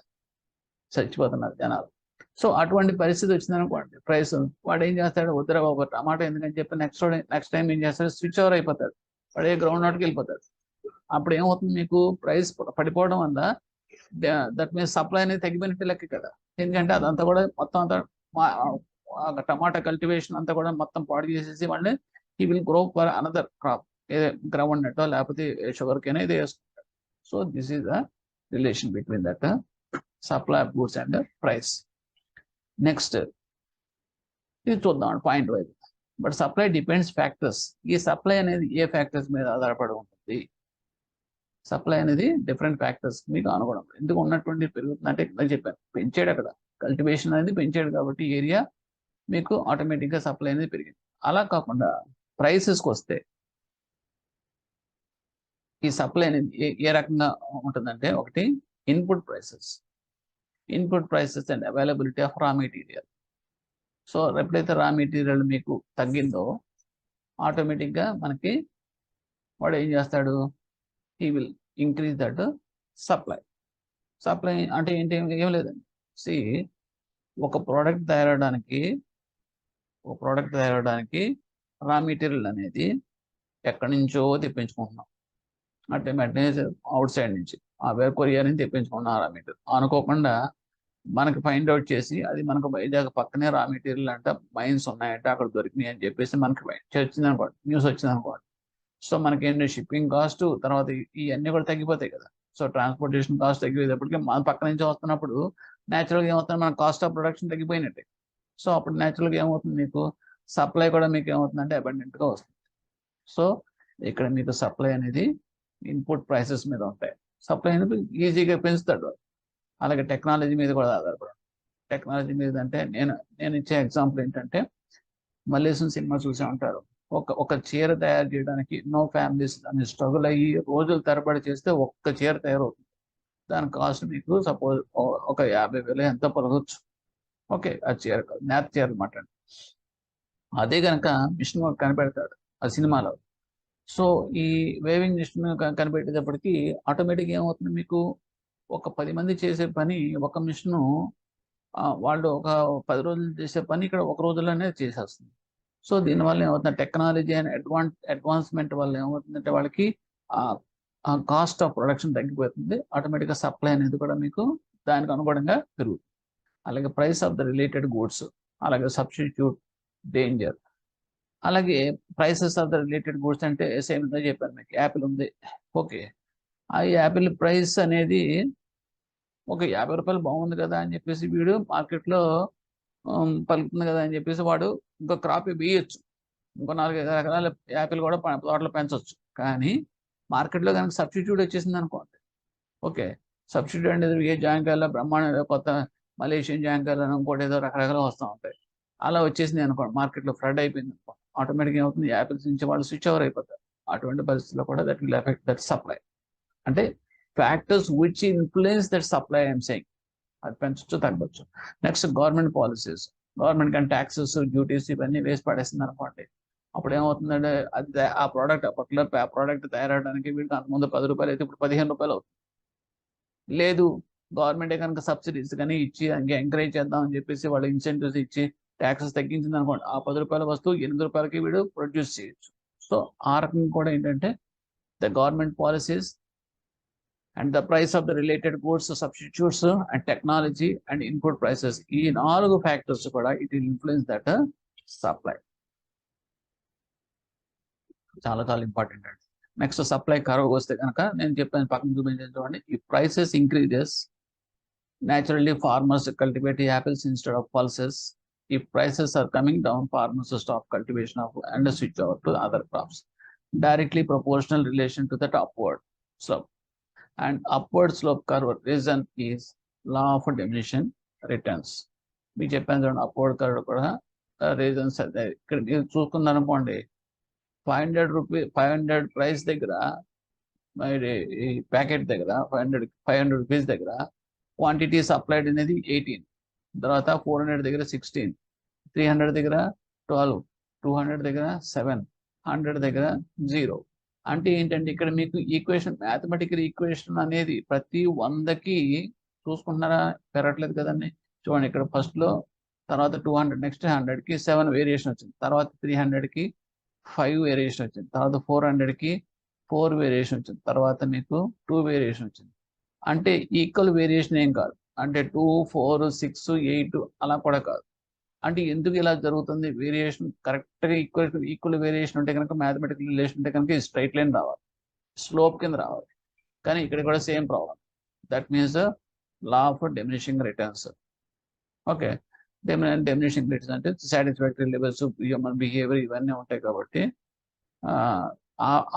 Speaker 1: చచ్చిపోతున్నారు జనాలు. సో అటువంటి పరిస్థితి వచ్చిందనుకోండి ప్రైస్, వాడు ఏం చేస్తాడు, వద్దురా బాబు టమాటా ఎందుకని చెప్పి నెక్స్ట్ టైం ఏం చేస్తాడు, స్విచ్ ఓవర్ అయిపోతాడు, వాడే గ్రౌండ్ నోట్కి వెళ్ళిపోతాడు. అప్పుడు ఏమవుతుంది, మీకు ప్రైస్ పడిపోవడం వల్ల దట్ మీన్స్ సప్లై అనేది తగ్గిపోయినట్టు లెక్క కదా. ఎందుకంటే అదంతా కూడా మొత్తం అంతా టమాటా కల్టివేషన్ అంతా కూడా మొత్తం పాడు చేసేసి మళ్ళీ he will grow for another crop, ఏదో గ్రౌండ్ నట్టో లేకపోతే షుగర్ కేనో ఇదే వేసుకుంటారు. So this is the relation between that supply of goods and price. Next ఇది చూద్దాం point wise. But supply depends factors. ఈ సప్లై అనేది ఏ ఫ్యాక్టర్స్ మీద ఆధారపడి ఉంటుంది? సప్లై అనేది డిఫరెంట్ ఫ్యాక్టర్స్ మీకు అనుగుణం. ఎందుకు ఉన్నటువంటి పెరుగుతుందంటే ఇక్కడ చెప్పాను, పెంచాడు అక్కడ కల్టివేషన్ అనేది పెంచాడు కాబట్టి ఏరియా మీకు ఆటోమేటిక్గా సప్లై అనేది పెరిగింది. అలా కాకుండా ప్రైసెస్కి వస్తే ఈ సప్లై అనేది ఏ రకంగా ఉంటుందంటే, ఒకటి input prices and availability of raw material. So ఎప్పుడైతే రా మెటీరియల్ మీకు తగ్గిందో ఆటోమేటిక్గా మనకి వాడు ఏం చేస్తాడు, he will increase that supply. అంటే ఏంటి, ఏం లేదండి. సి ఒక ప్రోడక్ట్ తయారవడానికి రా మెటీరియల్ అనేది ఎక్కడి నుంచో తెప్పించుకుంటున్నాం, అంటే అవుట్ సైడ్ నుంచి వేరే కొరియా నుంచి తెప్పించుకున్నాం రా మెటీరియల్. అనుకోకుండా మనకి ఫైండ్ అవుట్ చేసి అది మనకు వైజాగ్ పక్కనే రా మెటీరియల్ అంట మైన్స్ ఉన్నాయంటే అక్కడ దొరికినాయి అని చెప్పేసి మనకి వచ్చిందనుకోండి, న్యూస్ వచ్చిందనుకోండి. సో మనకి ఏంటంటే షిప్పింగ్ కాస్ట్, తర్వాత ఇవన్నీ కూడా తగ్గిపోతాయి కదా. సో ట్రాన్స్పోర్టేషన్ కాస్ట్ తగ్గిపోయేటప్పటికి మన పక్క నుంచి వస్తున్నప్పుడు న్యాచురల్గా ఏమవుతుంది, మన కాస్ట్ ఆఫ్ ప్రొడక్షన్ తగ్గిపోయినట్టే. సో అప్పుడు న్యాచురల్గా ఏమవుతుంది, మీకు సప్లై కూడా మీకు ఏమవుతుందంటే అబండెంట్గా వస్తుంది. సో ఇక్కడ మీకు సప్లై అనేది ఇన్పుట్ ప్రైసెస్ మీద ఉంటాయి. సప్లై అనేది ఈజీగా పెంచుతాడు. అలాగే టెక్నాలజీ మీద కూడా ఆధారపడు. టెక్నాలజీ మీద అంటే నేను ఇచ్చే ఎగ్జాంపుల్ ఏంటంటే, మల్లేశం సినిమా చూసే ఉంటారు. ఒక చీర తయారు చేయడానికి ఎన్నో ఫ్యామిలీస్ దాన్ని స్ట్రగుల్ అయ్యి రోజులు తరబడి చేస్తే ఒక్క చీర తయారవుతుంది. దాని కాస్ట్ మీకు సపోజ్ ఒక 50,000 ఎంత పలవచ్చు. ఓకే, ఆ చీర కాదు, నేత చీర అనమాట. అదే కనుక మిషన్ కనిపెడతాడు ఆ సినిమాలో. సో ఈ వేవింగ్ మిషన్ కనిపెట్టేటప్పటికి ఆటోమేటిక్గా ఏమవుతుంది, మీకు ఒక 10 మంది చేసే పని ఒక మిషను వాళ్ళు ఒక 10 రోజులు చేసే పని ఇక్కడ ఒక రోజులోనే చేసేస్తుంది. సో దీనివల్ల ఏమవుతుంది, టెక్నాలజీ అండ్ అడ్వాన్స్మెంట్ వల్ల ఏమవుతుందంటే వాళ్ళకి కాస్ట్ ఆఫ్ ప్రొడక్షన్ తగ్గిపోతుంది. ఆటోమేటిక్గా సప్లై అనేది కూడా మీకు దానికి అనుగుణంగా పెరుగుతుంది. అలాగే price of the related goods, అలాగే సబ్స్టిట్యూట్, డేంజర్. అలాగే prices of the related goods అంటే సేమ్ గా చెప్పాను మీకు. యాపిల్ ఉంది, ఓకే, ఆ యాపిల్ ప్రైస్ అనేది ఒక 50 రూపాయలు బాగుంది కదా అని చెప్పేసి వీడు మార్కెట్లో పలుకుతుంది కదా అని చెప్పేసి వాడు ఇంకో క్రాప్ వేయచ్చు, ఇంకో 4-5 రకాల యాపిల్ కూడా తోటలో పెంచవచ్చు. కానీ మార్కెట్లో కనుక సబ్స్టిట్యూట్ వచ్చేసింది అనుకోండి, ఓకే, సబ్స్టిట్యూట్ అనేది ఏ జాంకాయలో బ్రహ్మాండ కొత్త మలేషియన్ జాంకాయలు ఇంకోటి ఏదో రకరకాలు వస్తూ ఉంటాయి. అలా వచ్చేసింది అనుకోండి, మార్కెట్లో ఫ్లడ్ అయిపోయింది అనుకోండి, ఆటోమేటిక్గా ఏమవుతుంది, యాపిల్స్ నుంచి వాళ్ళు స్విచ్ ఓవర్ అయిపోతారు. అటువంటి పరిస్థితుల్లో కూడా that will effect that supply. అంటే factors which influence that supply I'm saying. అది పెంచచ్చు, తగ్గచ్చు. Next government policies. గవర్నమెంట్ కానీ ట్యాక్సెస్, డ్యూటీస్ ఇవన్నీ వేసి పడేస్తుంది అనుకోండి, అప్పుడు ఏమవుతుందంటే అది ఆ ప్రోడక్ట్ పర్టికులర్ ప్రోడక్ట్ తయారవడానికి వీడికి అంతకుముందు 10 రూపాయలు అయితే ఇప్పుడు 15 రూపాయలు అవుతుంది. లేదు, గవర్నమెంటే కనుక సబ్సిడీస్ కానీ ఇచ్చి ఇంకా ఎంకరేజ్ చేద్దాం అని చెప్పేసి వాళ్ళు ఇన్సెంటివ్స్ ఇచ్చి ట్యాక్సెస్ తగ్గించింది అనుకోండి, ఆ 10 రూపాయల వస్తువు 8 రూపాయలకి వీడు ప్రొడ్యూస్ చేయొచ్చు. సో ఆ రకంగా కూడా ఏంటంటే the government policies and the price of the related goods, substitutes and technology and input prices, ఈ 4 ఫ్యాక్టర్స్ కూడా it will influence that supply. చాలా చాలా ఇంపార్టెంట్ అండి. నెక్స్ట్ సప్లై కర్వ్ వస్తే కనుక నేను చెప్పాను, పక్కన చూపించండి చూడండి. ఈ prices increases, naturally farmers cultivate apples instead of pulses. If prices are coming down, farmers stop cultivation of and switch over to other crops. Directly proportional relation to that upward slope. And upward slope curve reason is law of diminishing returns. మీకు చెప్పాను చూడండి, upward curve కూడా reasons అదే. ఇక్కడ మీరు చూసుకున్నారు అనుకోండి, 500 price దగ్గర, ఈ ప్యాకెట్ దగ్గర 500 రూపీస్ దగ్గర క్వాంటిటీ సప్లైడ్ అనేది 18, తర్వాత 400 దగ్గర 16, 300 దగ్గర 12, 200 దగ్గర 7, 100 దగ్గర 0. అంటే ఏంటంటే ఇక్కడ మీకు ఈక్వేషన్, మ్యాథమెటికల్ ఈక్వేషన్ అనేది ప్రతి 100కి చూసుకుంటున్నారా, పెరగట్లేదు కదండి. చూడండి, ఇక్కడ ఫస్ట్లో, తర్వాత 200, నెక్స్ట్ 100కి 7 వేరియేషన్ వచ్చింది, తర్వాత 300కి 5 వేరియేషన్ వచ్చింది, తర్వాత 400కి 4 వేరియేషన్ వచ్చింది, తర్వాత మీకు 2 వేరియేషన్ వచ్చింది. అంటే ఈక్వల్ వేరియేషన్ ఏం కాదు, అంటే 2, 4, 6, 8 అలా కూడా కాదు. అంటే ఎందుకు ఇలా జరుగుతుంది, వేరియేషన్ కరెక్ట్గా ఈక్వల్ వేరియేషన్ ఉంటే కనుక, మ్యాథమెటికల్ రిలేషన్ ఉంటే కనుక ఈ స్ట్రైట్ లైన్ రావాలి, స్లోప్ కింద రావాలి. కానీ ఇక్కడ కూడా same problem. That means law of diminishing returns. Okay, diminishing returns అంటే సాటిస్ఫాక్టరీ లెవెల్స్, హ్యూమన్ బిహేవియర్ ఇవన్నీ ఉంటాయి కాబట్టి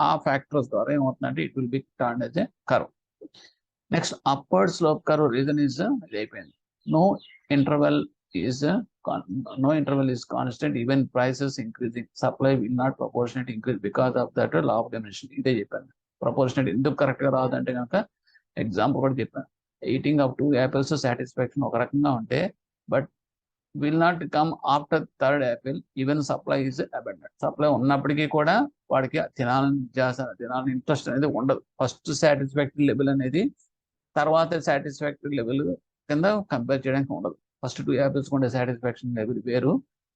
Speaker 1: ఆ ఫ్యాక్టర్స్ ద్వారా ఏమవుతుందంటే it will be turned as a curve. Next upward slope curve reason is ఇది అయిపోయింది. No interval is constant, even prices increasing, supply will not proportionate increase because of that law of diminishing. ఇదే చెప్పాను. Proportionate ఎందుకు కరెక్ట్గా రాదంటే కనుక example కూడా చెప్పాను. ఈటింగ్ ఆఫ్ 2 apples సాటిస్ఫాక్షన్ ఒక రకంగా ఉంటే, but will not come after 3rd apple even supply is abundant. Supply ఉన్నప్పటికీ కూడా వాడికి తినాలని ఇంట్రెస్ట్ అనేది ఉండదు. ఫస్ట్ సాటిస్ఫాక్టరీ లెవెల్ అనేది తర్వాత సాటిస్ఫాక్టరీ లెవెల్ కింద కంపేర్ చేయడానికి ఉండదు. ఫస్ట్ 2 apples ఉండే సాటిస్ఫాక్షన్ లెవెల్ వేరు,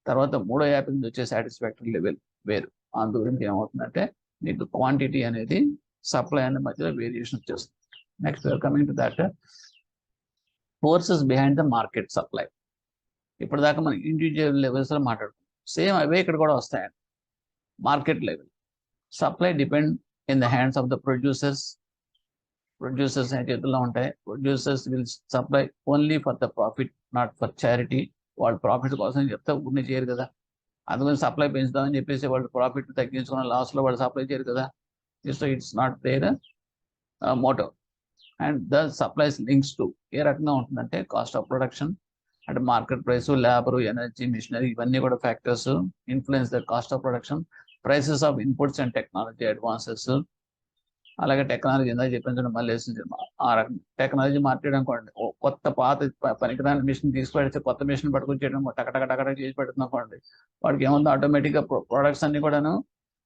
Speaker 1: తర్వాత 3వ యాపిల్ నుంచి వచ్చే సాటిస్ఫాక్టరీ లెవెల్ వేరు. అందు గురించి ఏమవుతుందంటే మీకు క్వాంటిటీ అనేది సప్లై అనే మధ్యలో వేరియేషన్ వచ్చేస్తుంది. Next coming to that forces behind the market supply. ఇప్పటిదాకా మనం ఇండివిజువల్ లెవెల్స్లో మాట్లాడుకున్నాం, సేమ్ అవే ఇక్కడ కూడా వస్తాయండి. Market level supply depend in the hands of the producers చేతుల్లో ఉంటాయి. Producers will supply only for the profit, not for charity. వాళ్ళు ప్రాఫిట్ కోసం చెప్తే ఊరిని చేయరు కదా, అందుకని సప్లై పెంచుదామని చెప్పేసి వాళ్ళు ప్రాఫిట్ తగ్గించుకున్న లాస్లో వాళ్ళు సప్లై చేయరు కదా. So it's not their motto. And the supplies links to a రకంగా ఉంటుందంటే కాస్ట్ ఆఫ్ ప్రొడక్షన్ అంటే market price, labour, energy, machinery ఇవన్నీ కూడా factors influence the cost of production. Prices of inputs and technology advances. అలాగే technology ఇందాక చెప్పించడం మళ్ళీ ఆ రకం టెక్నాలజీ మార్కెట్ అనుకోండి, కొత్త పాత పనికిరాని మిషన్ తీసుకుపెడితే కొత్త మిషన్ పట్టుకొని చేయడం టకటక చేసి పెడుతుంది అనుకోండి, వాడికి ఏముంది ఆటోమేటిక్గా ప్రొడక్ట్స్ అన్ని కూడాను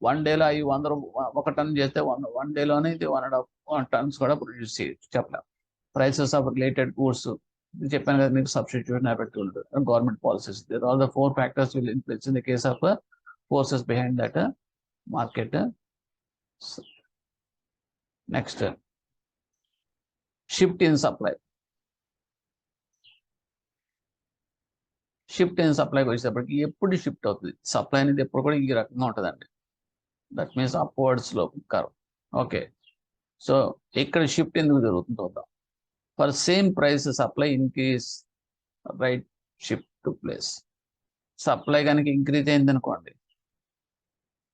Speaker 1: 1 డేలో అవి 1 టన్ చేస్తే 1 డేలోనే ఇది 1.5 టన్స్ కూడా ప్రొడ్యూస్ చేయొచ్చు చెప్పలేం. ప్రైసెస్ ఆఫ్ రిలేటెడ్ గూడ్స్ చెప్పాను కదా మీకు, సబ్స్టిట్యూషన్ ఎఫెక్ట్ ఉంటుంది, government policies. All the 4 factors will influence in the case of forces behind that market. Next shift in supply. Shift in సప్లైకి వచ్చేటప్పటికి ఎప్పుడు షిఫ్ట్ అవుతుంది సప్లై అనేది, ఎప్పుడు కూడా ఈ రకంగా ఉంటుందండి. దట్ మీన్స్ అప్వర్డ్స్ లో కర్వ్. ఓకే, సో ఇక్కడ షిఫ్ట్ ఎందుకు జరుగుతుంది చూద్దాం. For same price supply increase right shift to place. Supply కనుక ఇంక్రీజ్ అయింది అనుకోండి,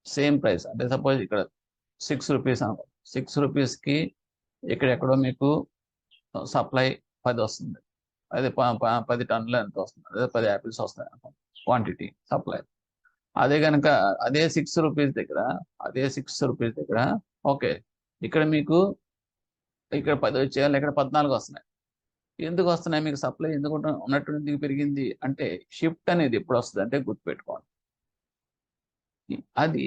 Speaker 1: సేమ్ ప్రైస్ అంటే సపోజ్ ఇక్కడ 6 రూపీస్ అనుకో, 6 రూపీస్కి ఇక్కడ ఎక్కడో మీకు సప్లై 10 వస్తుంది, అది 10 టన్నులు ఎంత వస్తుంది, అదే 10 యాపిల్స్ వస్తాయి అనుకో క్వాంటిటీ సప్లై. అదే కనుక అదే 6 రూపీస్ దగ్గర ఓకే, ఇక్కడ మీకు ఇక్కడ 10 వచ్చేయాలి, ఇక్కడ 14 వస్తున్నాయి. ఎందుకు వస్తున్నాయి మీకు సప్లై ఎందుకు ఉన్నట్టు ఎందుకు పెరిగింది అంటే షిఫ్ట్ అనేది ఎప్పుడు వస్తుంది అంటే గుర్తుపెట్టుకోండి, అది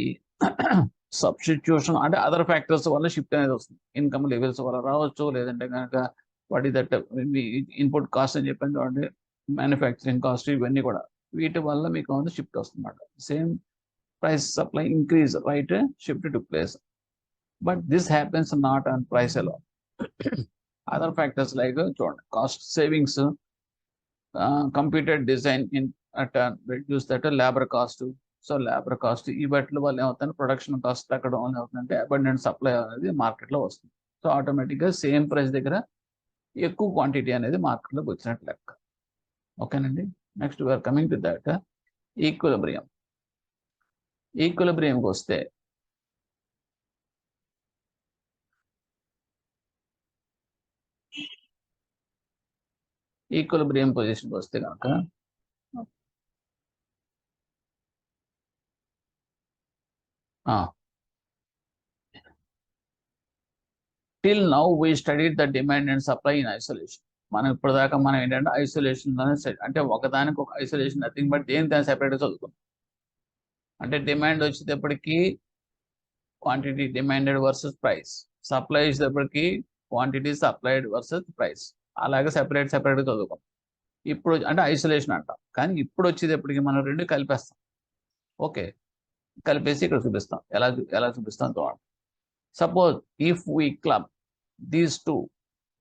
Speaker 1: సబ్స్టిట్యూషన్ అంటే అదర్ ఫ్యాక్టర్స్ వల్ల షిఫ్ట్ అనేది వస్తుంది. ఇన్కమ్ లెవెల్స్ వల్ల రావచ్చు, లేదంటే కనుక what is that input cost అని చెప్పాను చూడండి, మ్యానుఫ్యాక్చరింగ్ కాస్ట్, ఇవన్నీ కూడా వీటి వల్ల మీకు షిఫ్ట్ వస్తుంది అన్నమాట. Same price supply increase right shift to place, but this happens not on price alone. Other factors like చూడండి cost savings, computer design in reduce that labour cost. So labour cost ఈ బట్ల వల్ల ఏమవుతుంది, production cost తగ్గడం వల్ల ఏమవుతుందంటే abundant supply అనేది మార్కెట్లో వస్తుంది. సో ఆటోమేటిక్గా సేమ్ ప్రైస్ దగ్గర ఎక్కువ క్వాంటిటీ అనేది మార్కెట్లోకి వచ్చినట్టు లెక్క. ఓకేనండి, next we are coming to that equilibrium. ఈక్విలిబ్రియంకి వస్తే ఈక్విలిబ్రియం పొజిషన్కి వస్తే కనుక till now we studied the demand and supply in isolation. మనం ఇప్పటిదాకా మనం ఏంటంటే ఐసోలేషన్లోనే అంటే ఒకదానికి ఒక ఐసోలేషన్ నథింగ్ బట్ దాన్ని సెపరేట్గా చదువుకున్నాం. అంటే డిమాండ్ వచ్చేటప్పటికి quantity demanded versus price, supply వచ్చేటప్పటికి క్వాంటిటీ సప్లైడ్ వర్సెస్ ప్రైస్, అలాగే సెపరేట్గా చదువుకున్నాం. ఇప్పుడు అంటే ఐసోలేషన్ అంటాం, కానీ ఇప్పుడు వచ్చేటప్పటికి మనం రెండు కలిపేస్తాం. ఓకే, కలిపేసి ఇక్కడ చూపిస్తాం, ఎలా చూపిస్తాం చూడండి. Suppose if we club these two,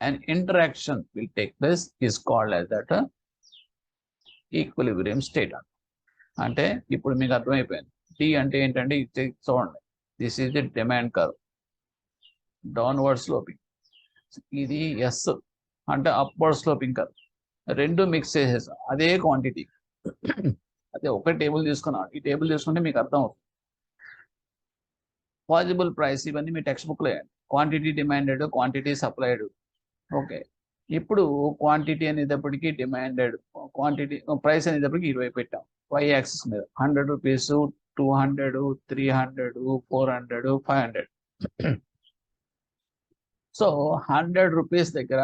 Speaker 1: an interaction will take place is called as that equilibrium state. అంటే ఇప్పుడు మీకు అర్థమైపోయింది. టీ అంటే ఏంటంటే చూడండి, this is the demand curve, downward sloping. ఇది ఎస్ అంటే అప్వర్డ్ స్లోపింగ్ కర్వ్. రెండు మిక్స్ చేసేసాం అదే క్వాంటిటీ. అదే ఒక టేబుల్ తీసుకున్నాం, ఈ టేబుల్ తీసుకుంటే మీకు అర్థం అవుతుంది. పాజిబుల్ ప్రైస్ ఇవన్నీ మీ టెక్స్ట్ బుక్లో quantity demanded, quantity supplied. Okay, ఇప్పుడు క్వాంటిటీ అనేటప్పటికి డిమాండెడ్, క్వాంటిటీ ప్రైస్ అనేటప్పటికి 20 పెట్టాం వై యాక్సిస్ మీద. 100 రూపీస్, 200, 300, 400, 500. సో 100 రూపీస్ దగ్గర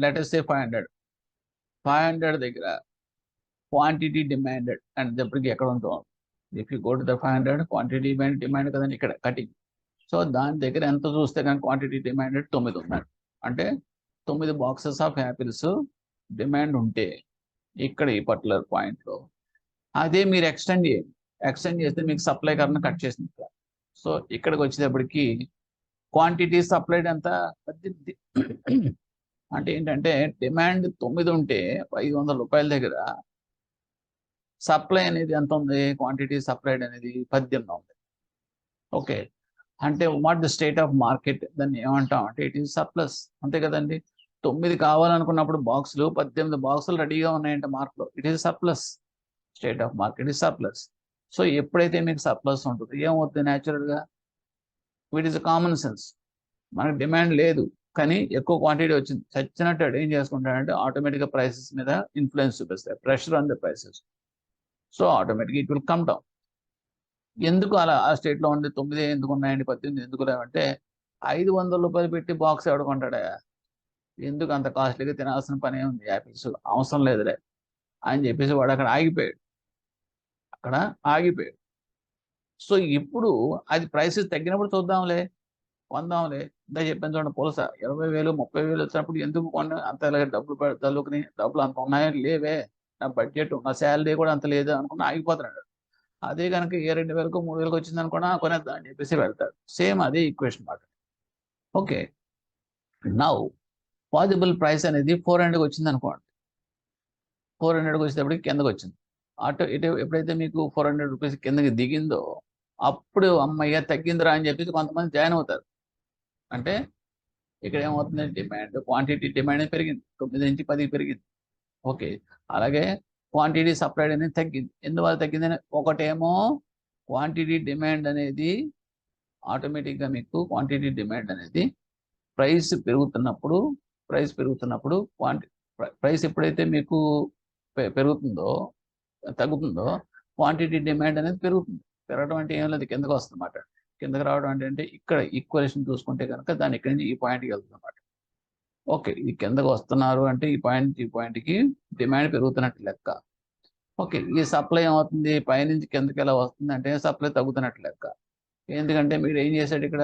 Speaker 1: లెట్ us say 500 దగ్గర క్వాంటిటీ డిమాండెడ్ అనేటప్పటికి ఎక్కడ ఉందో, if you go to the 500 quantity demand కదండి ఇక్కడ కటింగ్. సో దాని దగ్గర ఎంత చూస్తే కానీ క్వాంటిటీ డిమాండెడ్ 9 ఉన్నాడు. అంటే 9 బాక్సెస్ ఆఫ్ యాపిల్స్ డిమాండ్ ఉంటే ఇక్కడ ఈ పర్టికులర్ పాయింట్లో అదే మీరు ఎక్స్టెండ్ చేస్తే మీకు సప్లై కన్నా కట్ చేసింది. సో ఇక్కడికి వచ్చేటప్పటికి క్వాంటిటీ సప్లైడ్ ఎంత 18. అంటే ఏంటంటే డిమాండ్ 9 ఉంటే 500 రూపాయల దగ్గర సప్లై అనేది ఎంత ఉంది, క్వాంటిటీ సప్లైడ్ అనేది 18 ఉంది. ఓకే, అంటే what the state of market, దాన్ని ఏమంటాం అంటే ఇట్ ఈస్ సర్ప్లస్. అంతే కదండి, 9 కావాలనుకున్నప్పుడు బాక్సులు 18 బాక్సులు రెడీగా ఉన్నాయంటే మార్కెట్లో, it is surplus. State of market is surplus. So ఎప్పుడైతే మీకు సర్ప్లస్ ఉంటుంది ఏమవుతుంది న్యాచురల్గా, ఇట్ ఈస్ కామన్ సెన్స్, మనకు డిమాండ్ లేదు కానీ ఎక్కువ క్వాంటిటీ వచ్చింది, చచ్చినట్టు ఏం చేసుకుంటాడంటే ఆటోమేటిక్గా ప్రైసెస్ మీద ఇన్ఫ్లుయెన్స్ చూపిస్తాయి, pressure on the prices. So ఆటోమేటిక్గా ఇట్ విల్ కమ్ డౌన్. ఎందుకు అలా ఆ స్టేట్లో ఉండి 9 ఎందుకు ఉన్నాయండి 18 ఎందుకు లేవంటే 500 రూపాయలు పెట్టి బాక్స్ ఎవడుకుంటాడా, ఎందుకు అంత కాస్ట్లీగా తినాల్సిన పని ఉంది, యాపిల్స్ అవసరం లేదులే అని చెప్పేసి వాడు అక్కడ ఆగిపోయాడు. సో ఇప్పుడు అది ప్రైసెస్ తగ్గినప్పుడు చూద్దాంలే, కొందాంలే. ఇందా చెప్పాను చూడండి, పులస 20,000 30,000 వచ్చినప్పుడు ఎందుకు కొన్న అంత డబ్బులు తల్లుకుని, డబ్బులు అంత ఉన్నాయో లేవే, నా బడ్జెట్ నా శాలరీ కూడా అంత లేదు అనుకుని ఆగిపోతున్నాడు. అదే కనుక 2,000 3,000 వచ్చింది అనుకున్నా కొనేద్దాం అని చెప్పేసి వెళ్తాడు. సేమ్ అదే ఈక్వేషన్ మాట. ఓకే, నౌ పాసిబుల్ ప్రైస్ అనేది 400కి వచ్చింది అనుకోండి, 400కి వచ్చేటప్పటికి కిందకు వచ్చింది. ఇటు ఎప్పుడైతే మీకు 400 రూపీస్ కిందకి దిగిందో అప్పుడు అమ్మయ్య తగ్గిందిరా అని చెప్పేసి కొంతమంది జాయిన్ అవుతారు. అంటే ఇక్కడ ఏమవుతుంది, క్వాంటిటీ డిమాండ్ పెరిగింది, 9 నుంచి 10 పెరిగింది. ఓకే, అలాగే క్వాంటిటీ సప్లై అనేది తగ్గింది. ఎందువల్ల తగ్గిందని, ఒకటేమో క్వాంటిటీ డిమాండ్ అనేది ఆటోమేటిక్గా మీకు క్వాంటిటీ డిమాండ్ అనేది ప్రైస్ పెరుగుతున్నప్పుడు ప్రైస్ ఎప్పుడైతే మీకు పెరుగుతుందో తగ్గుతుందో క్వాంటిటీ డిమాండ్ అనేది పెరుగుతుంది. పెరగడం అంటే ఏం లేదు, కిందకు వస్తుంది అన్నమాట. కిందకి రావడం అంటే ఇక్కడ ఈక్వలేషన్ చూసుకుంటే కనుక దాని ఇక్కడి నుంచి ఈ పాయింట్కి వెళ్తుంది అన్నమాట. ఓకే, ఇది కిందకు వస్తున్నారు అంటే ఈ పాయింట్కి డిమాండ్ పెరుగుతున్నట్టు లెక్క. ఓకే, ఈ సప్లై ఏమవుతుంది, పైనుంచి కిందకి ఎలా వస్తుంది అంటే సప్లై తగ్గుతున్నట్టు లెక్క. ఎందుకంటే మీరు ఏం చేశాడు ఇక్కడ,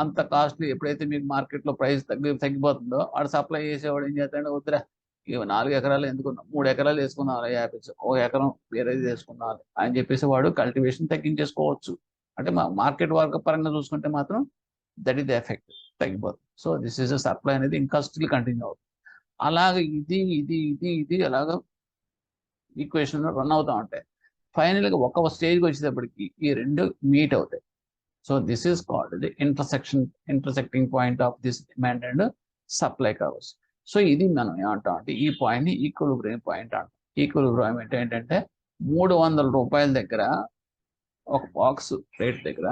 Speaker 1: అంత కాస్ట్లీ ఎప్పుడైతే మీకు మార్కెట్లో ప్రైస్ తగ్గిపోతుందో వాడు సప్లై చేసేవాడు ఏం చేస్తాడంటే, వద్దురా ఇవి 4 ఎకరాలు ఎందుకున్నాం, 3 ఎకరాలు వేసుకున్నాం యాపిల్స్, 1 ఎకరం వేరేది వేసుకున్నాం అని చెప్పేసి వాడు కల్టివేషన్ తగ్గించేసుకోవచ్చు. అంటే మార్కెట్ వర్క్ పరంగా చూసుకుంటే మాత్రం దట్ ఈస్ ద ఎఫెక్ట్, తగ్గిపోతుంది. సో దిస్ ఈస్ సప్లై అనేది ఇంకా స్టిల్ కంటిన్యూ అవుతుంది. అలాగే ఇది అలాగ ఈక్వేషన్ రన్ అవుతూ ఉంటాయి. ఫైనల్గా ఒక స్టేజ్కి వచ్చేటప్పటికి ఈ రెండు మీట్ అవుతాయి. So this is called the intersecting point of this demand and supply curves. So ఇది మనం ఏమంటాం అంటే ఈ పాయింట్ని ఈక్విలిబ్రియం పాయింట్ అంటాం. ఈక్విలిబ్రియం అంటే ఏంటంటే 300 రూపాయల దగ్గర ఒక బాక్స్ రేట్ దగ్గర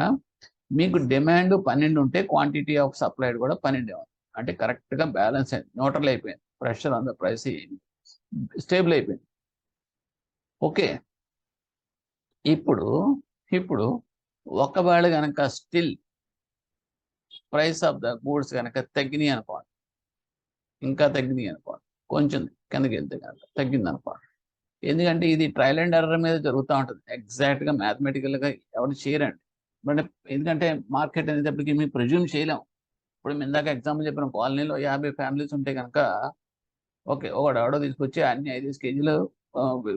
Speaker 1: మీకు డిమాండ్ 12 ఉంటే క్వాంటిటీ ఆఫ్ సప్లైడ్ కూడా 12 ఉంది. అంటే కరెక్ట్గా బ్యాలెన్స్ అయింది, న్యూట్రల్ అయిపోయింది, pressure on the price stable అయిపోయింది. ఓకే, ఇప్పుడు ఒకవేళ కనుక still price of the goods కనుక తగ్గినాయి అనుకోండి, ఇంకా తగ్గినాయి అనుకోండి, కొంచెం కిందకి వెళ్తే కనుక తగ్గింది అనుకోండి. ఎందుకంటే ఇది ట్రయల్ అండ్ ఎర్రర్ మీద జరుగుతూ ఉంటుంది, ఎగ్జాక్ట్గా మ్యాథమెటికల్గా ఎవరు చేయరండి. బట్ ఎందుకంటే మార్కెట్ అనేటప్పటికి మేము ప్రిజ్యూమ్ చేయలేము. ఇప్పుడు మేము ఇందాక ఎగ్జాంపుల్ చెప్పిన కాలనీలో 50 ఫ్యామిలీస్ ఉంటే కనుక ఓకే, ఒకడు ఎవడో తీసుకొచ్చి అన్ని 5 కేజీలు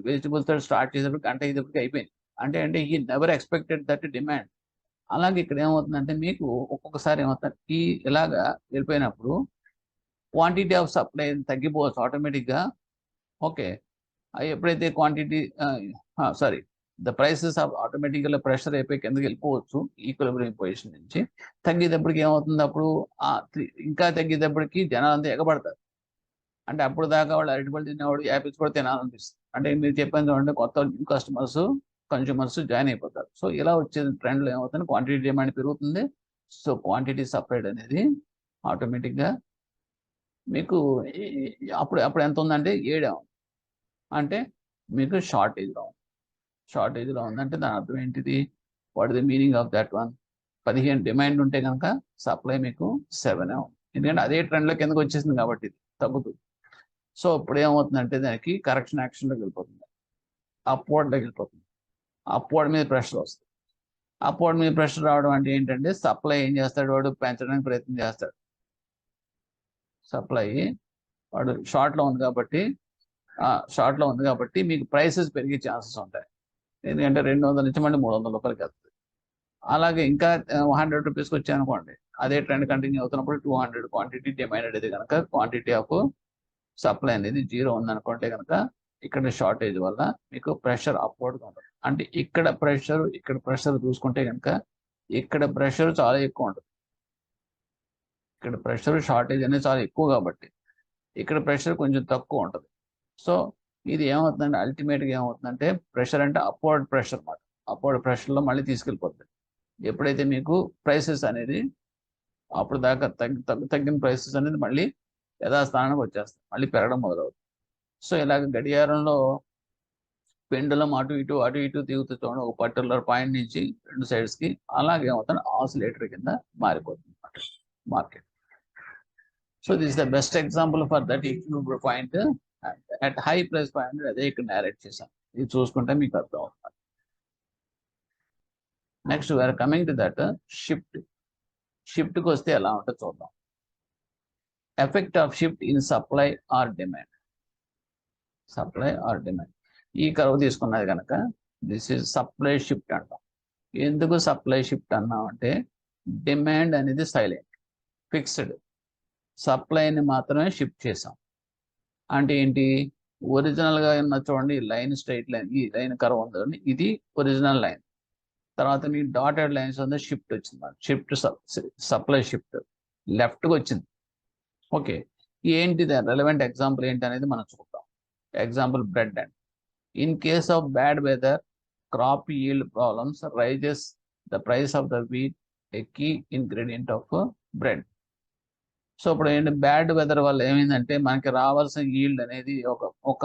Speaker 1: వెజిటబుల్స్ స్టార్ట్ చేసేటప్పుడు గంట అయ్యేటప్పటికి అయిపోయింది. అంటే he never expected that demand. అలాగే ఇక్కడ ఏమవుతుందంటే మీకు ఒక్కొక్కసారి ఏమవుతుంది, ఇలాగా వెళ్ళిపోయినప్పుడు క్వాంటిటీ ఆఫ్ సప్లై తగ్గిపోవచ్చు ఆటోమేటిక్గా. ఓకే, ఎప్పుడైతే క్వాంటిటీ ద ప్రైసెస్ ఆఫ్ ఆటోమేటిక్గా ప్రెషర్ అయిపోయి కిందకి వెళ్ళిపోవచ్చు ఈక్విలిబ్రియం పొజిషన్ నుంచి. తగ్గేటప్పటికి ఏమవుతుంది, అప్పుడు ఇంకా తగ్గేటప్పటికి జనాలు అంతా ఎగబడతారు. అంటే అప్పుడు దాకా వాళ్ళు అరటిపళ్ళు తినేవాడు యాపిల్స్ కూడా తినాలనిపిస్తుంది. అంటే మీరు చెప్పాను చూడండి, కొత్త న్యూ కన్స్యూమర్స్ జాయిన్ అయిపోతారు. సో ఇలా వచ్చే ట్రెండ్లో ఏమవుతుంది, క్వాంటిటీ డిమాండ్ పెరుగుతుంది. సో క్వాంటిటీ సప్లైడ్ అనేది ఆటోమేటిక్గా మీకు అప్పుడు ఎంత ఉందంటే 7 అంటే మీకు షార్టేజ్లో ఉందంటే దాని అర్థం ఏంటిది, what the meaning of that one, 15 demand ఉంటే కనుక సప్లై మీకు 7 ఉంది. ఎందుకంటే అదే ట్రెండ్లో కిందకి వచ్చేసింది కాబట్టి ఇది తగ్గుతుంది. సో ఇప్పుడు ఏమవుతుందంటే దానికి కరెక్షన్ యాక్షన్లోకి వెళ్ళిపోతుంది, అప్వర్డ్లోకి వెళ్ళిపోతుంది. అప్వర్డ్ మీద ప్రెషర్ వస్తుంది. అప్వర్డ్ మీద ప్రెషర్ రావడం అంటే ఏంటంటే సప్లై ఏం చేస్తాడు, వాడు పెంచడానికి ప్రయత్నం చేస్తాడు. సప్లై వాడు షార్ట్లో ఉంది కాబట్టి మీకు ప్రైసెస్ పెరిగే ఛాన్సెస్ ఉంటాయి. ఎందుకంటే 200 నుంచి మళ్ళీ 300 రూపాయలకి వెళ్తుంది. అలాగే ఇంకా 100 రూపీస్కి వచ్చాయనుకోండి, అదే ట్రెండ్ కంటిన్యూ అవుతున్నప్పుడు 200 క్వాంటిటీ డిమాండ్ అనేది కనుక క్వాంటిటీ ఆఫ్ సప్లై అనేది 0 ఉందనుకుంటే కనుక ఇక్కడ షార్టేజ్ వల్ల మీకు ప్రెషర్ అప్వర్డ్గా ఉంటుంది. అంటే ఇక్కడ ప్రెషర్ చూసుకుంటే కనుక ఇక్కడ ప్రెషర్ చాలా ఎక్కువ ఉంటుంది. ఇక్కడ ప్రెషర్ షార్టేజ్ అనేది చాలా ఎక్కువ కాబట్టి ఇక్కడ ప్రెషర్ కొంచెం తక్కువ ఉంటుంది. సో ఇది ఏమవుతుందంటే అల్టిమేట్గా ఏమవుతుందంటే ప్రెషర్ అంటే అప్వర్డ్ ప్రెషర్ అన్నమాట. అప్పుడు ప్రెషర్లో మళ్ళీ తీసుకెళ్ళిపోతుంది. ఎప్పుడైతే మీకు ప్రైసెస్ అనేది అప్పుడు దాకా తగ్గిన ప్రైసెస్ అనేది మళ్ళీ యథాస్థానానికి వచ్చేస్తాయి, మళ్ళీ పెరగడం మొదలవుతుంది. సో ఇలాగ గడియారంలో పెండులం అటు ఇటు తిరుగుతూ చూడండి, ఒక పర్టికులర్ పాయింట్ నుంచి 2 సైడ్స్కి, అలాగే అవుతుంది ఆసిలేటర్ కింద మారిపోతుంది market. So this the best example for that equilibrium point at high price point. అదే ఇక్కడ నేరేట్ చేశాను, ఇది చూసుకుంటే మీకు అర్థం అవుతుంది. Next we are coming to that షిఫ్ట్కి వస్తే ఎలా ఉంటుందో చూద్దాం. Effect of shift in supply or demand. ఈ కర్వ్ తీసుకున్నది కనుక దిస్ ఈజ్ సప్లై షిఫ్ట్ అంటాం. ఎందుకు సప్లై షిఫ్ట్ అన్నాం అంటే డిమాండ్ అనేది సైలెంట్, ఫిక్స్డ్, సప్లైని మాత్రమే షిఫ్ట్ చేసాం. అంటే ఏంటి, ఒరిజినల్గా ఉన్న చూడండి లైన్, స్ట్రైట్ లైన్, ఈ లైన్ కర్వ్ ఉందండి, ఇది ఒరిజినల్ లైన్. తర్వాత మీ డాటెడ్ లైన్స్ ఉంది, షిఫ్ట్ వచ్చింది, షిఫ్ట్ సప్లై షిఫ్ట్ లెఫ్ట్కి వచ్చింది. ఓకే, ఏంటిది రెలవెంట్ ఎగ్జాంపుల్ ఏంటి అనేది మనం చూద్దాం. Example bread and in case of bad weather, crop yield problems rises the price of the wheat, a key ingredient of bread. So ఇప్పుడు ఏంటి, బ్యాడ్ వెదర్ వల్ల ఏమైందంటే మనకి రావాల్సిన yield అనేది ఒక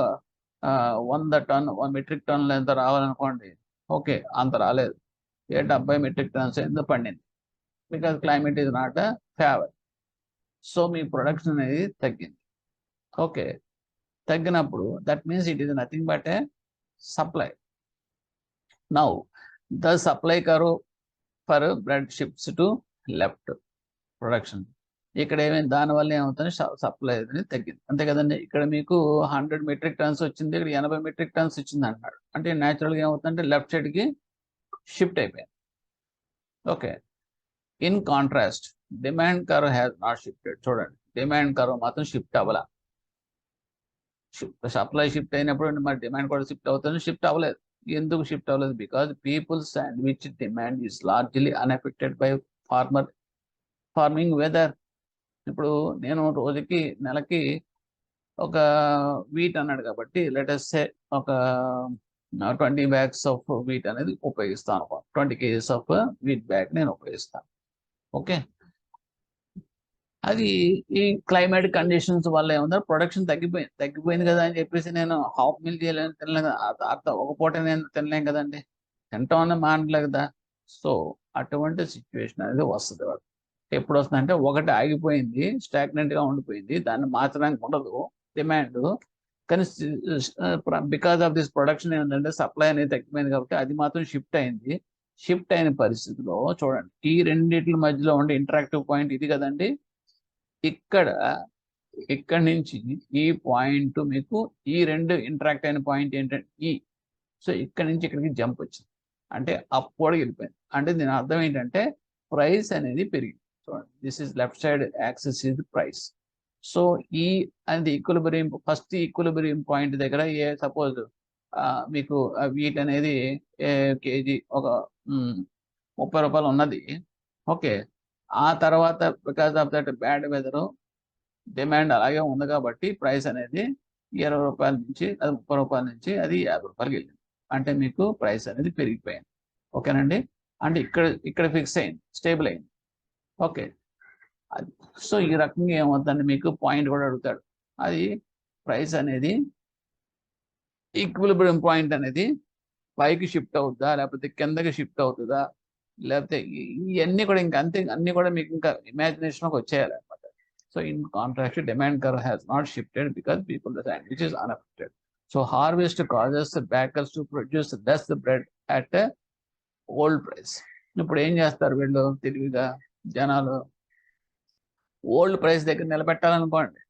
Speaker 1: 100 టన్ 1 మెట్రిక్ టన్నులు ఎంత రావాలనుకోండి, ఓకే అంత రాలేదు, 70 మెట్రిక్ టన్స్ ఎంత పండింది, because climate is not favour. So me production అనేది తగ్గింది. ఓకే, తగ్గినప్పుడు that means it is nothing but A supply. Now the supply curve for bread shifts to left production. ఇక్కడ ఏమైంది, దానివల్ల ఏమవుతుంది, సప్లై అనేది తగ్గింది, అంతే కదండి. ఇక్కడ మీకు 100 మెట్రిక్ టన్స్ వచ్చింది, ఇక్కడ 80 మెట్రిక్ టన్స్ వచ్చింది అంటున్నాడు. అంటే న్యాచురల్గా ఏమవుతుందంటే లెఫ్ట్ సైడ్కి షిఫ్ట్ అయిపోయింది. Okay, in contrast demand curve has not shifted. చూడండి, డిమాండ్ కర్వ్ మాత్రం షిఫ్ట్ అవ్వాల. సప్లై షిఫ్ట్ అయినప్పుడు మరి డిమాండ్ కూడా షిఫ్ట్ అవుతుంది, షిఫ్ట్ అవ్వలేదు. ఎందుకు షిఫ్ట్ అవ్వలేదు, because people sandwich demand is largely unaffected by farming weather. ఇప్పుడు నేను రోజుకి నెలకి ఒక వీట్ అన్నాడు కాబట్టి లెటస్ సే ఒక 20 bags ఆఫ్ వీట్ అనేది ఉపయోగిస్తాను, 20 kgs ఆఫ్ వీట్ బ్యాగ్ నేను ఉపయోగిస్తాను. ఓకే, అది ఈ క్లైమేట్ కండిషన్స్ వల్ల ఏముందో ప్రొడక్షన్ తగ్గిపోయింది కదా అని చెప్పేసి నేను హాఫ్ మిల్ చేయలేను, తినలేదు, ఒక పూట నేను తినలేం కదండి, తింటాం అన్న మానట్లే కదా. సో అటువంటి సిచ్యువేషన్ అనేది వస్తుంది. వాడు ఎప్పుడు వస్తుందంటే, ఒకటి ఆగిపోయింది, స్టాగ్నెంట్గా ఉండిపోయింది, దాన్ని మార్చడానికి ఉండదు డిమాండ్, కానీ బికాస్ ఆఫ్ దిస్ ప్రొడక్షన్ ఏంటంటే సప్లై అనేది తగ్గిపోయింది కాబట్టి అది మాత్రం షిఫ్ట్ అయింది. షిఫ్ట్ అయిన పరిస్థితిలో చూడండి, ఈ రెండింటి మధ్యలో ఉండే ఇంటరాక్టివ్ పాయింట్ ఇది కదండి. ఇక్కడ నుంచి ఈ పాయింట్ మీకు ఈ రెండు ఇంటరాక్ట్ అయిన పాయింట్ ఏంటంటే ఈ. సో ఇక్కడ నుంచి ఇక్కడికి జంప్ వచ్చింది, అంటే అప్వర్డ్ వెళ్ళిపోయింది. అంటే దీని అర్థం ఏంటంటే ప్రైస్ అనేది పెరిగింది. చూడండి, this is left side axis is price. So ఈ అనేది ఈక్విలిబ్రియం, ఫస్ట్ ఈక్విలిబ్రియం పాయింట్ దగ్గర సపోజ్ మీకు వీట్ అనేది కేజీ ఒక 30 రూపాయలు ఉన్నది. ఓకే, ఆ తర్వాత because of that bad weather demand అలాగే ఉంది కాబట్టి ప్రైస్ అనేది 20 రూపాయల నుంచి అది 30 రూపాయల నుంచి అది 50 రూపాయలకి వెళ్ళింది. అంటే మీకు ప్రైస్ అనేది పెరిగిపోయింది. ఓకేనండి, అంటే ఇక్కడ ఫిక్స్ అయింది, స్టేబుల్ అయింది. ఓకే, సో ఈ రకంగా ఏమవుతుందండి, మీకు పాయింట్ కూడా అడుగుతాడు, అది ప్రైస్ అనేది ఈక్విలిబ్రియం పాయింట్ అనేది పైకి షిఫ్ట్ అవుతుందా లేకపోతే కిందకి షిఫ్ట్ అవుతుందా, లేకపోతే ఇవన్నీ కూడా ఇంకా అంతే, అన్ని కూడా మీకు ఇంకా ఇమాజినేషన్కి వచ్చేయాలన్నమాట. So in contrast demand curve has not shifted because people which is unaffected. So harvest causes bakers to produce less bread at old price. ఇప్పుడు ఏం చేస్తారు వీళ్ళు తెలివిగా జనాలు, ఓల్డ్ ప్రైస్ దగ్గర నిలబెట్టాలనుకోండి,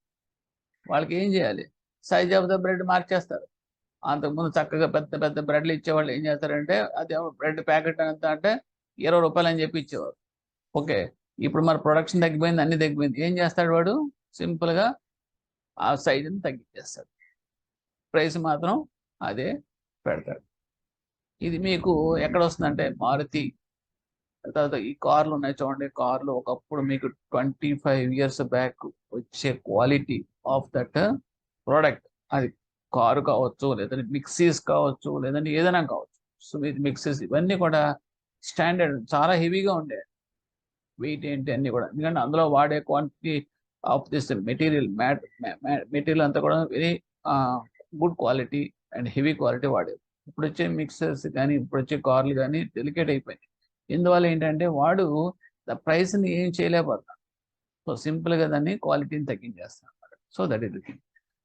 Speaker 1: వాళ్ళకి ఏం చేయాలి, సైజ్ ఆఫ్ ద బ్రెడ్ మార్చేస్తారు. అంతకుముందు చక్కగా పెద్ద పెద్ద బ్రెడ్లు ఇచ్చేవాళ్ళు ఏం చేస్తారంటే, అది బ్రెడ్ ప్యాకెట్ ఎంత అంటే 20 రూపాయలు అని చెప్పి ఇచ్చేవారు. ఓకే, ఇప్పుడు మరి ప్రొడక్షన్ తగ్గిపోయింది, అన్ని తగ్గిపోయింది, ఏం చేస్తాడు వాడు, సింపుల్గా ఆ సైజుని తగ్గించేస్తాడు, ప్రైస్ మాత్రం అదే పెడతాడు. ఇది మీకు ఎక్కడ వస్తుందంటే మారుతి, తర్వాత ఈ కార్లు ఉన్నాయి చూడండి, కార్లు ఒకప్పుడు మీకు 25 years బ్యాక్ వచ్చే క్వాలిటీ ఆఫ్ దట్ ప్రోడక్ట్, అది కారు కావచ్చు, లేదంటే మిక్సీస్ కావచ్చు, లేదంటే ఏదైనా కావచ్చు, విత్ మిక్సెస్ ఇవన్నీ కూడా స్టాండర్డ్ చాలా హెవీగా ఉండే వెయిట్ ఏంటి అన్ని కూడా, ఎందుకంటే అందులో వాడే క్వాంటిటీ ఆఫ్ దిస్ మెటీరియల్ అంతా కూడా very good quality and heavy quality వాడేది. ఇప్పుడు వచ్చే మిక్సర్స్ కానీ ఇప్పుడు వచ్చే కార్లు కానీ డెలికేట్ అయిపోయినాయి. ఇందువల్ల ఏంటంటే వాడు ప్రైస్ని ఏం చేయలేకపోతాడు. సో సింపుల్గా దాన్ని క్వాలిటీని తగ్గించేస్తాను అన్నమాట. So that is the thing.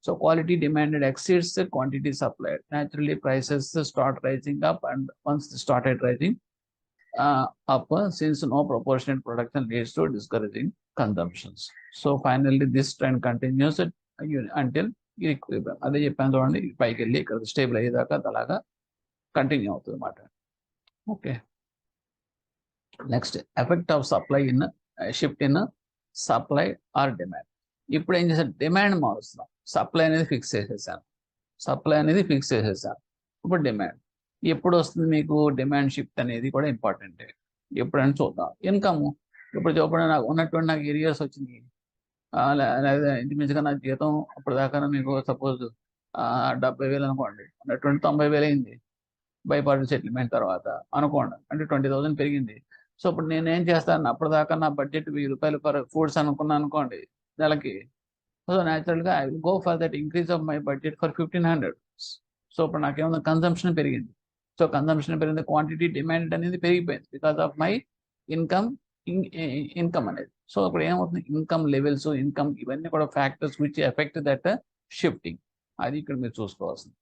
Speaker 1: So quality demanded exceeds the quantity supplied. Naturally, prices start rising up, and once they started rising up, since no proportionate production leads to discouraging consumptions. So finally, this trend continues until equilibrium. అదే చెప్పాను చూడండి, పైకి వెళ్ళి ఇక్కడ stable అయ్యేదాకా అలాగా continue అవుతుంది అన్నమాట. Okay, next effect of supply in shift in supply or demand. ఇప్పుడు ఏం చేశాను, డిమాండ్ మారుస్తున్నాం. సప్లై అనేది ఫిక్స్ చేసేసాను, ఇప్పుడు డిమాండ్ ఎప్పుడు వస్తుంది మీకు, డిమాండ్ షిఫ్ట్ అనేది కూడా ఇంపార్టెంటే. ఎప్పుడైనా చూద్దాం. ఇన్కమ్ ఇప్పుడు చూపడం నాకు ఉన్నటువంటి నాకు ఏరియాస్ వచ్చింది, ఇంచుమించుగా నా జీతం అప్పుడు దాకా మీకు సపోజ్ 70,000 అనుకోండి, ఉన్నటువంటి 90,000 అయింది బై పార్టీ సెటిల్మెంట్ తర్వాత అనుకోండి, అంటే 20,000 పెరిగింది. సో ఇప్పుడు నేను ఏం చేస్తాను, అప్పటిదాకా నా బడ్జెట్ 1,000 రూపాయలు ఫర్ ఫుడ్స్ అనుకున్నాను అనుకోండి నెలకి. సో న్యాచురల్గా I will go for that increase of my budget for 1,500. So ఇప్పుడు నాకేమన్నా కన్సంప్షన్ పెరిగింది. సో కన్సంప్షన్ పెరిగింది, క్వాంటిటీ డిమాండ్ అనేది పెరిగిపోయింది బికాస్ ఆఫ్ మై ఇన్కమ్ అనేది. సో ఇప్పుడు ఏమవుతుంది, ఇన్కమ్ లెవెల్స్, ఇన్కమ్ ఇవన్నీ కూడా factors which effect that shifting. అది ఇక్కడ మీరు చూసుకోవాల్సింది.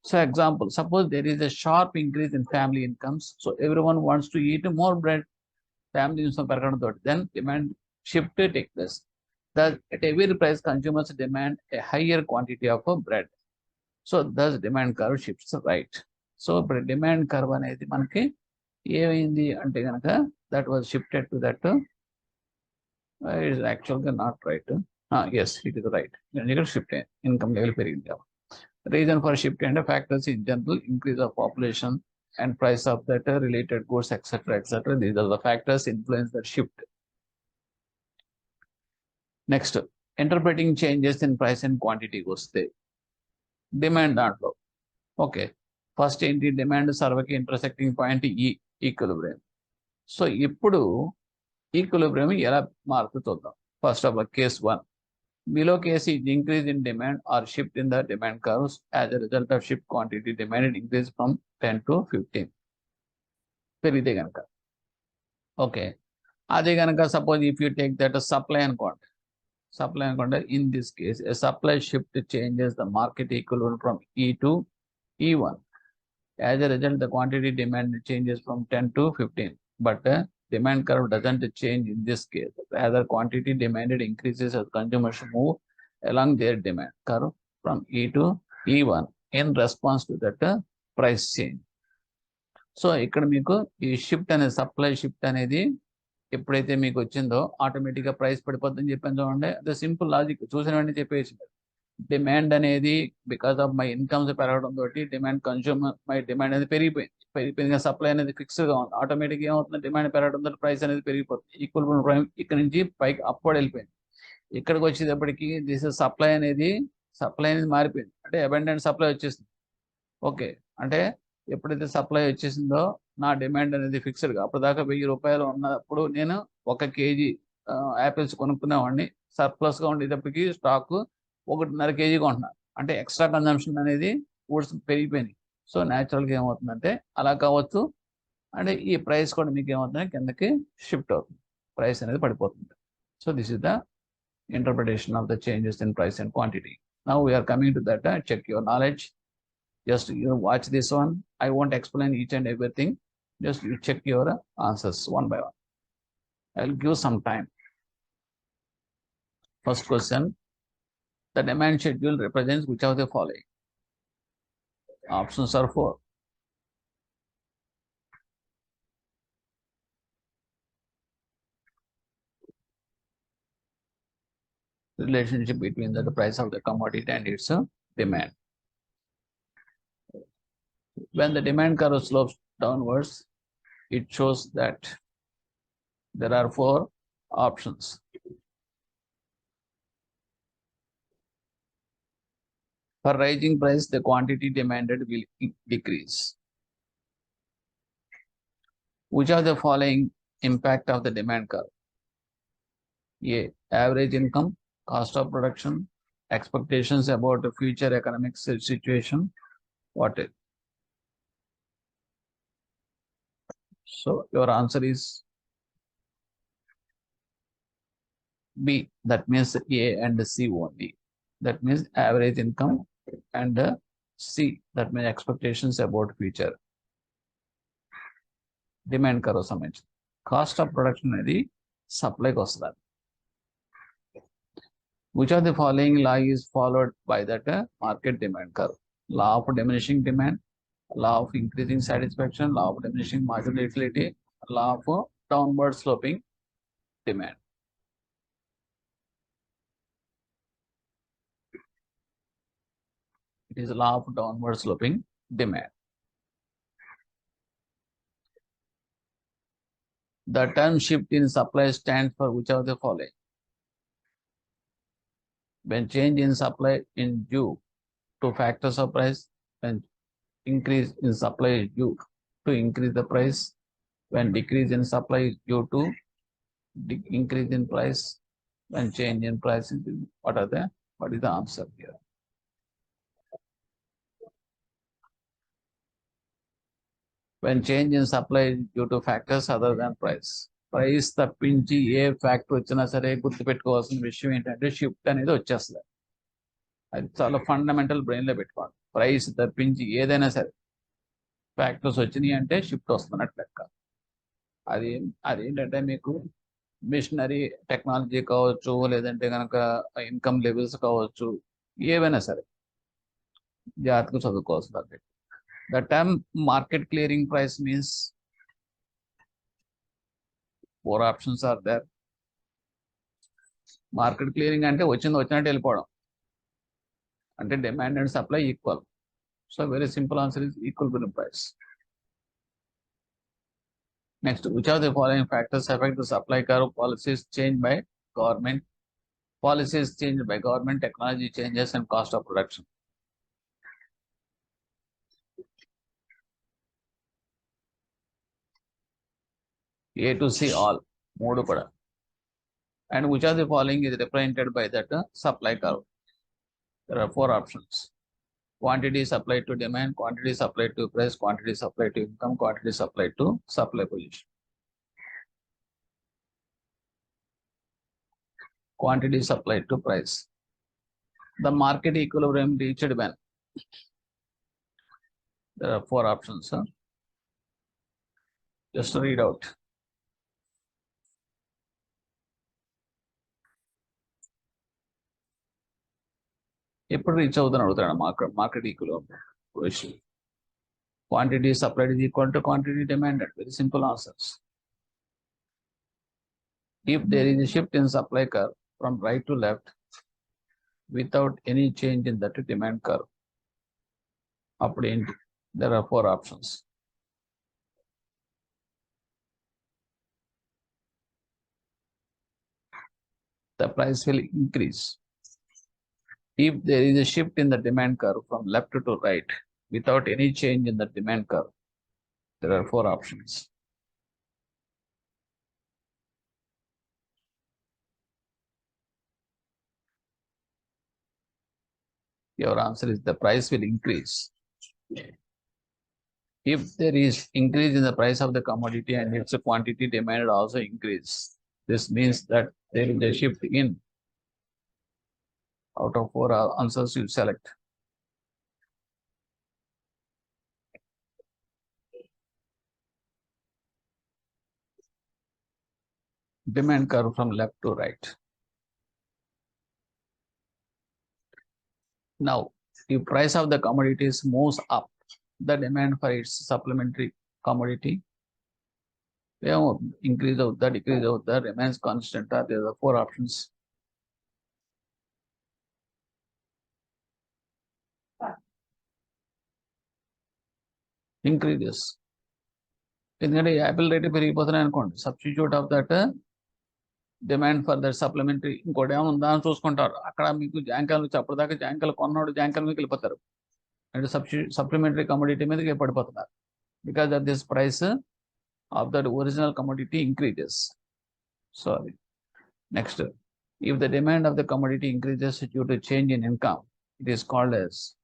Speaker 1: So example, suppose there is a sharp increase in family incomes. So everyone wants to eat more bread. Family income పెరగడంతో then demand shift take place. Thus, at every price, consumers demand a higher quantity of bread. So, thus demand curve shifts right. So, demand curve అనేది మనకి ఏమైంది అంటే కనుక that was shifted to that. It is actually not right. Yes, it is right. Shift income level పెరిగింది. Reason for shift and factors in general, increase of population and price of that related goods, etc., etc. These are the factors influence that shift. Next, interpreting changes in price and క్వాంటిటీకి వస్తే demand దాంట్లో okay, first ఏంటి, demand సర్వకి intersecting point equilibrium. So ఇప్పుడు equilibrium ఎలా మారుతుందో చూద్దాం. First of all case 1, below case is increase in demand or shift in the demand curves as a result of shift quantity demand increase from 10 to 15 పెరిగితే కనుక. Okay, అదే కనుక suppose if you take that supply అనుకోండి, in this case a supply shift changes the market equilibrium from E to E1. As a result, the quantity demand changes from 10 to 15, but demand curve doesn't change in this case. Rather, quantity demanded increases as consumers move along their demand curve from E to E1 in response to that price change. So ఇక్కడ మీకు ఈ shift అనేది, supply shift అనేది ఎప్పుడైతే మీకు వచ్చిందో ఆటోమేటిక్గా price పడిపోతుందని చెప్పాను చూడండి. అదే సింపుల్ లాజిక్, చూసిన వెంటనే చెప్పేసి డిమాండ్ అనేది బికాస్ ఆఫ్ మై ఇన్కమ్స్ పెరగడం తోటి మై డిమాండ్ అనేది పెరిగిపోయింది, సప్లై అనేది ఫిక్స్డ్గా ఉంది. ఆటోమేటిక్గా ఏమవుతుంది, డిమాండ్ పెరగడం తోటి ప్రైస్ అనేది పెరిగిపోతుంది. ఈక్వల్ ప్రైస్ ఇక్కడ నుంచి పైకి అప్వర్డ్ వెళ్ళిపోయింది. ఇక్కడికి వచ్చేటప్పటికి సప్లై అనేది మారిపోయింది, అంటే అబండెంట్ సప్లై వచ్చేసింది. ఓకే, అంటే ఎప్పుడైతే సప్లై వచ్చేసిందో నా డిమాండ్ అనేది ఫిక్స్డ్గా, అప్పటిదాకా 1,000 రూపాయలు ఉన్నప్పుడు నేను 1 kg యాపిల్స్ కొనుక్కునేవాడిని, సర్ప్లస్గా ఉండేటప్పటికి స్టాక్ 1.5 kg కొంటున్నాను, అంటే ఎక్స్ట్రా కన్జంప్షన్ అనేది ఫుడ్స్ పెరిగిపోయినాయి. సో న్యాచురల్గా ఏమవుతుందంటే అలా కావచ్చు, అంటే ఈ ప్రైస్ కూడా మీకు ఏమవుతుంది, కిందకి షిఫ్ట్ అవుతుంది, ప్రైస్ అనేది పడిపోతుంది. So this is the interpretation of the changes in price and quantity. Now we are coming to that, check your knowledge. Just you watch this one. I won't explain each and everything. Just you check your answers one by one. I'll give some time. First question. The demand schedule represents which of the following? Options are 4. Relationship between the price of the commodity and its demand. When the demand curve slopes downwards, it shows that there are 4 options. For rising price, the quantity demanded will decrease. Which of the following impact of the demand curve? A. Average income, cost of production, expectations about the future economic situation. What is? So your answer is B. That means A and C only. That means average income and C. That means expectations about future. Demand curve సంబంధించి cost of production అనేది సప్లైకి వస్తుంది. Which of the following law is followed by that market demand curve? Law of diminishing demand, law of increasing satisfaction, law of diminishing marginal utility, law of downward sloping demand. It is law of downward sloping demand. The term shift in supply stands for which of the following? When change in supply is due to factors of price, when increase in supply is due to increase the price, when decrease in supply is due to increase in price, when change in price is due. What is the answer here? When change in supply is due to factors other than price. Price తప్పించి ఏ factor వచ్చినా సరే గుర్తుపెట్టుకోవాల్సిన విషయం ఏంటంటే shift అనేది వచ్చేస్తుంది. అది చాలా ఫండమెంటల్ బ్రెయిన్లో పెట్టుకోవాలి. ప్రైస్ తప్పించి ఏదైనా సరే ఫ్యాక్టర్స్ వచ్చినాయి అంటే షిఫ్ట్ వస్తున్నట్టు లెక్క. అదేంటంటే మీకు మిషనరీ టెక్నాలజీ కావచ్చు, లేదంటే కనుక ఇన్కమ్ లెవెల్స్ కావచ్చు, ఏవైనా సరే జాగ్రత్తగా చదువుకోవాల్సింది. The term market clearing price means 4 options are there. Market clearing అంటే వచ్చినట్టు వెళ్ళిపోవడం, అంటే demand and supply equal. So very simple answer is equilibrium price. Next, which of the following factors affect the supply curve? Policies changed by government, technology changes, and cost of production. A to C all, మూడు కూడా. And which of the following is represented by that supply curve? There are 4 options. Quantity supplied to demand, quantity supplied to price, quantity supplied to income, quantity supplied to supply position. Quantity supplied to price. The market equilibrium reached when? There are 4 options. Just to read out. ఎప్పుడు reach అవుతుందని అడుగుతాడు market equilibrium. Quantity supplied is equal to quantity demanded. Very simple answers. If there is a shift in supply curve from right to left without any change in that demand curve, there are 4 options. The price will increase. If there is a shift in the demand curve from left to right without any change in the demand curve, there are 4 options. Your answer is the price will increase. If there is increase in the price of the commodity and its quantity demanded also increase, this means that there is a shift in. Out of 4 answers you select. Demand curve from left to right. Now, if price of the commodities moves up, the demand for its supplementary commodity increase out the decrease out the remains constant. There are 4 options. Increases. ఎందుకంటే Apple rate పెరిగిపోతున్నాయి అనుకోండి, substitute of that demand for that supplementary ఇంకోటి ఏమైనా ఉందా అని చూసుకుంటారు. అక్కడ మీకు జాంకాయలు అప్పటిదాకా జాంకాయలు కొన్నాడు జాంకాయల మీకు వెళ్ళిపోతారు, అంటే సప్లిమెంటరీ కమోడిటీ మీదకి పడిపోతున్నారు. Because of this price of that original commodity increases. Sorry. Next, if the demand of the commodity increases due to change in income, it is called as,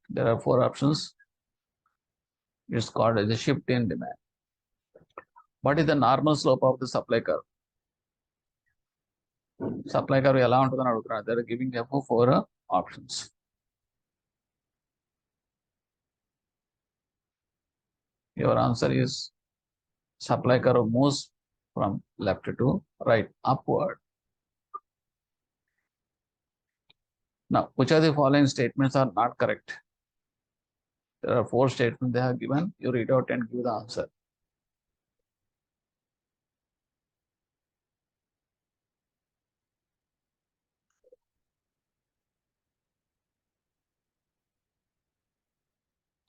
Speaker 1: there are 4 options. It's called as a shift in demand. What is the normal slope of the supply curve? Supply curve ఎలా ఉంటుందని అడుగుతున్నారు. They are giving therefore 4 options. Your answer is supply curve moves from left to right, upward. Now, which of the following statements are not correct? There are 4 statements they have given. You read out and give the answer.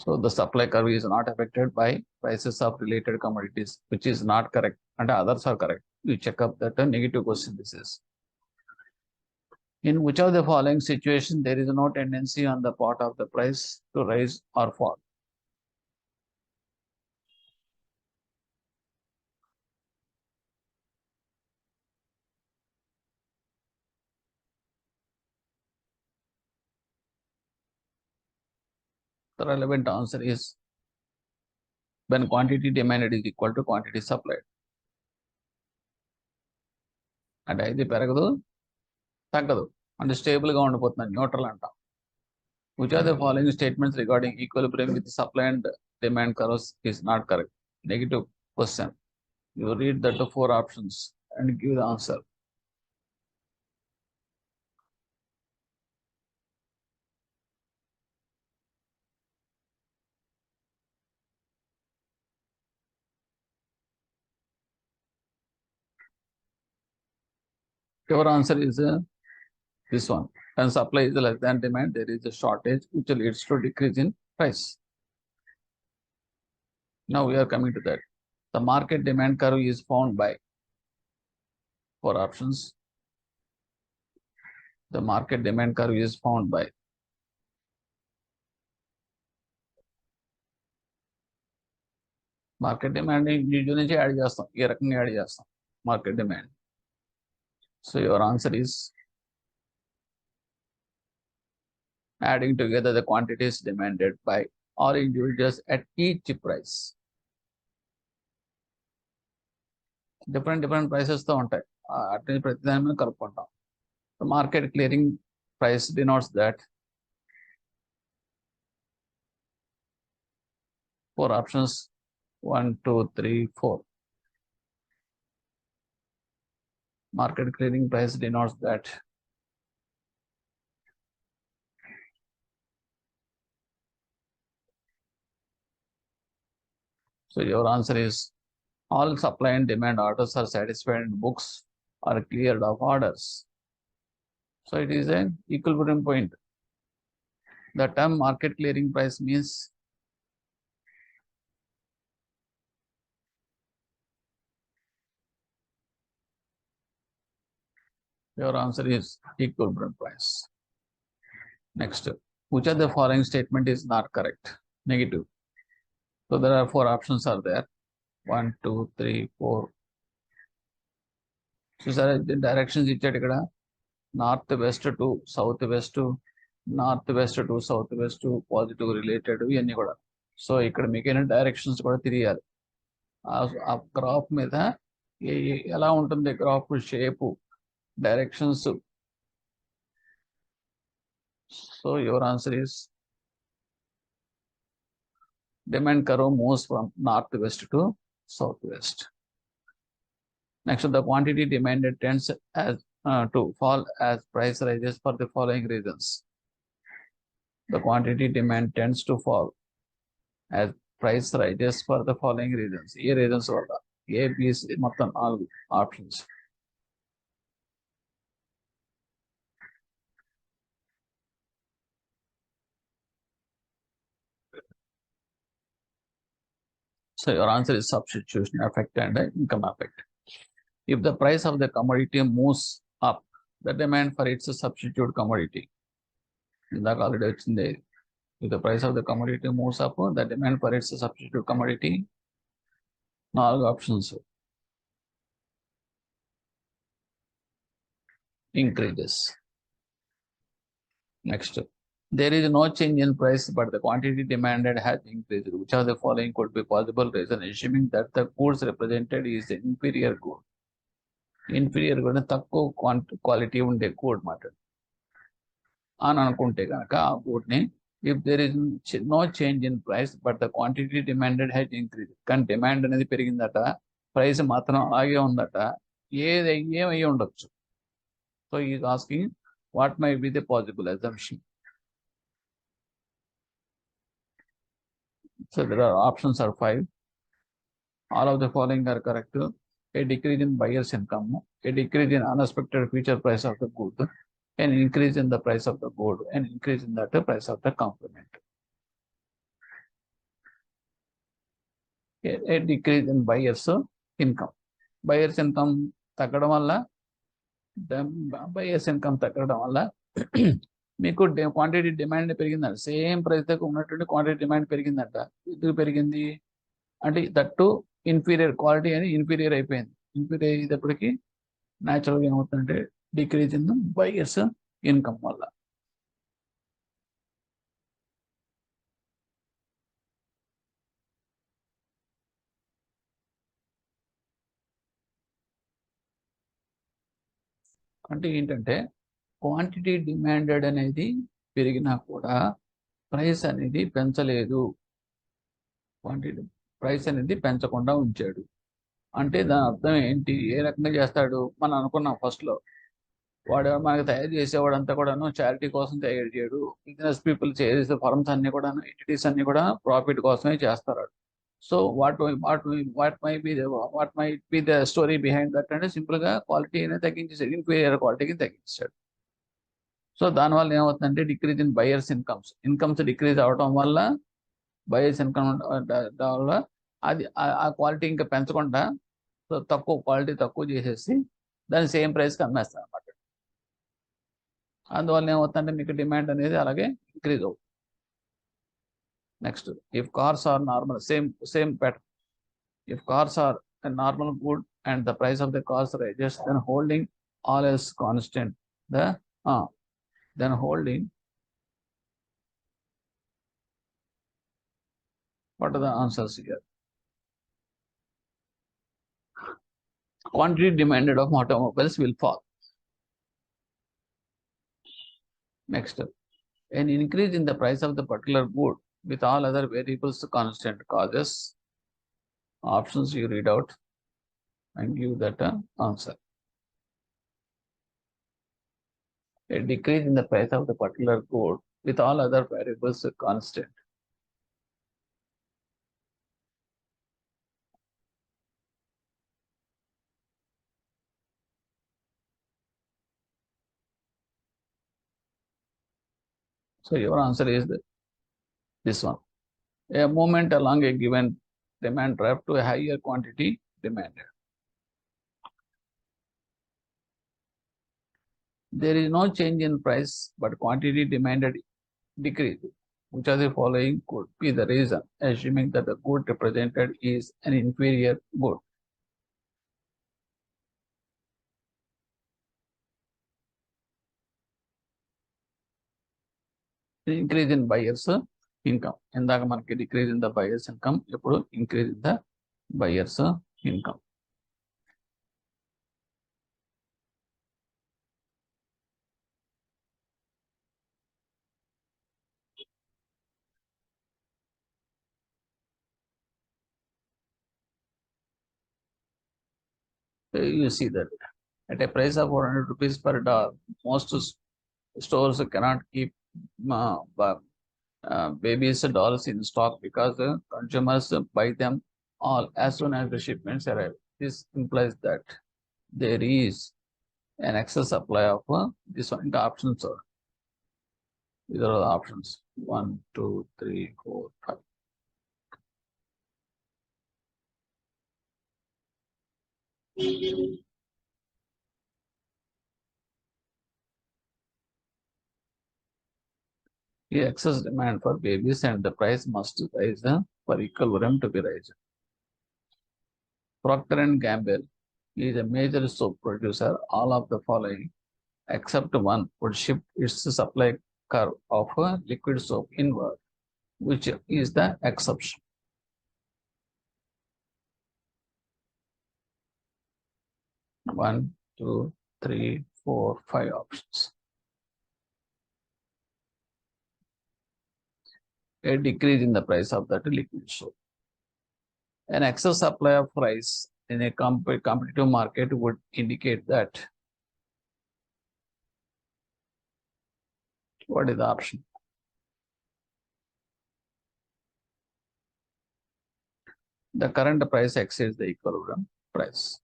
Speaker 1: So the supply curve is not affected by prices of related commodities, which is not correct, and others are correct. You check up that a negative question this is. In which of the following situations there is no tendency on the part of the price to rise or fall? The relevant answer is when quantity demanded is equal to quantity supplied. అంటే ఇది పెరగదు తగ్గదు అంటే స్టేబుల్గా ఉండిపోతుంది, neutral అంటాం. Which are the following statements regarding equilibrium with supply and demand curves is not correct? Negative question. You read the 4 options and give the answer. Your answer is this one. When supply is less than demand, there is a shortage which leads to decrease in price. Now we are coming to that. The market demand curve is found by 4 options. The market demand curve is found by market demand నుంచి add చేస్తాం, ఈ రకంగా add చేస్తాం market demand. So your answer is adding together the quantities demanded by all individuals at each price. Different prices తో ఉంటాయి, అట్లా ప్రతి దాని మీద కలుపుకుంటాం. The market clearing price denotes that 4 options 1, 2, 3, 4. Market clearing price denotes that so your answer is all supply and demand orders are satisfied and books are cleared of orders. So it is an equilibrium point. The term market clearing price means your answer is equilibrium price. Next, which of the following statement is not correct? Negative. So there are 4 options are there. 1, 2, 3, 4. So sir, the directions ఇచ్చాడు ఇక్కడ, north west to south west, north west to south west, positive related ఇవన్నీ కూడా. So ఇక్కడ మీకు directions కూడా తిరిగాలి. ఆ graph మీద ఎలా ఉంటుంది graph shape, directions. So your answer is demand curve moves from northwest to southwest. Next, the quantity demanded tends as to fall as price rises for the following reasons. The quantity demand tends to fall as price rises for the following reasons. A reasons వల్ల? A, B, C మొత్తం 4 options. So your answer is substitution effect and income effect. If the price of the commodity moves up, the demand for its substitute commodity, ఇందాక already వచ్చింది, If the price of the commodity moves up, the demand for its substitute commodity, 4 options, increases. Next, there is no change in price, but the quantity demanded has increased. Which of the following could be possible reason, assuming that the goods represented is the inferior good? Inferior good తక్కువ quality ఉండే good మాట అని అనుకుంటే కనుక ఆ గుడ్ని, if there is no change in price but the quantity demanded has increase, కానీ demand అనేది పెరిగిందట, ప్రైస్ మాత్రం అలాగే ఉందట, ఏమై ఉండొచ్చు? So is asking what may be the possible assumption. So there are options are 5. All of the following are correct. A decrease in buyer's income, a decrease in unexpected future price of the good, an increase in the price of the good, an increase in the price of the complement. A decrease in buyer's income. Buyer's income తగ్గడం వల్ల, buyers income తగ్గడం వల్ల మీకు quantity demand పెరిగిందంట. Same price దగ్గర ఉన్నటువంటి quantity demand పెరిగిందంట. ఎందుకు పెరిగింది అంటే దట్టు ఇన్ఫీరియర్ క్వాలిటీ అని ఇన్ఫీరియర్ అయిపోయింది. ఇన్ఫీరియర్ అయ్యేటప్పటికి న్యాచురల్గా ఏమవుతుందంటే డిక్రీజ్ ఇన్ బయర్స్ ఇన్కమ్ వల్ల. అంటే ఏంటంటే క్వాంటిటీ డిమాండెడ్ అనేది పెరిగినా కూడా ప్రైస్ అనేది పెంచలేదు, క్వాంటిటీ ప్రైస్ అనేది పెంచకుండా ఉంచాడు. అంటే దాని అర్థం ఏంటి? ఏ రకంగా చేస్తాడు? మనం అనుకున్నాం ఫస్ట్లో, వాడు మనకి తయారు చేసేవాడు అంతా కూడాను చారిటీ కోసం తయారు చేయడు. బిజినెస్ పీపుల్ చేసే ఫర్మ్స్ అన్ని కూడా, ఎంటిటీస్ అన్ని కూడా ప్రాఫిట్ కోసమే చేస్తారు. So what may be the story behind that అంటే సింపుల్ గా క్వాలిటీ అనేది తగ్గించేసాడు, ఇన్ఫీరియర్ క్వాలిటీకి తగ్గించాడు. సో దానివల్ల ఏమవుతుందంటే decrease in buyers incomes decrease అవడం వల్ల, బయర్స్ ఇన్కమ్ వల్ల అది ఆ క్వాలిటీ ఇంకా పెంచకుండా తక్కువ క్వాలిటీ తక్కువ చేసేసి దాన్ని సేమ్ ప్రైస్కి అమ్మేస్తారు అనమాట. అందువల్ల ఏమవుతుందంటే మీకు డిమాండ్ అనేది అలాగే ఇంక్రీజ్ అవుతుంది. Next, if cars are normal, same pattern. If cars are normal good and the price of the cars rises, then holding all else constant, then holding, what are the answers here? Quantity demanded of automobiles will fall. Next, an increase in the price of the particular good with all other variables constant causes. Options you read out and give that answer. A decrease in the price of the particular good with all other variables constant. So your answer is this one. A movement along a given demand drive to a higher quantity demanded. There is no change in price, but quantity demanded decrease. Which of the following could be the reason, assuming that the good represented is an inferior good? Increase in buyer's income. ఇందాక మనకి decrease in the buyer's income, ఇప్పుడు increase in the buyer's income. You see that at a price of 400 rupees per dollar, most stores cannot keep babies dolls in stock because consumers buy them all as soon as the shipments arrive. This implies that there is an excess supply of this one. The options are, these are the options 1, 2, 3, 4, 5. excess demand for babies and the price must rise for equilibrium to be raised. Procter & Gamble is a major soap producer. All of the following, except one, would shift its supply curve of liquid soap inward, which is the exception. One, two, three, four, five options. A decrease in the price of that liquid soap. An excess supply of rice in a competitive market would indicate that. What is the option? The current price exceeds the equilibrium price.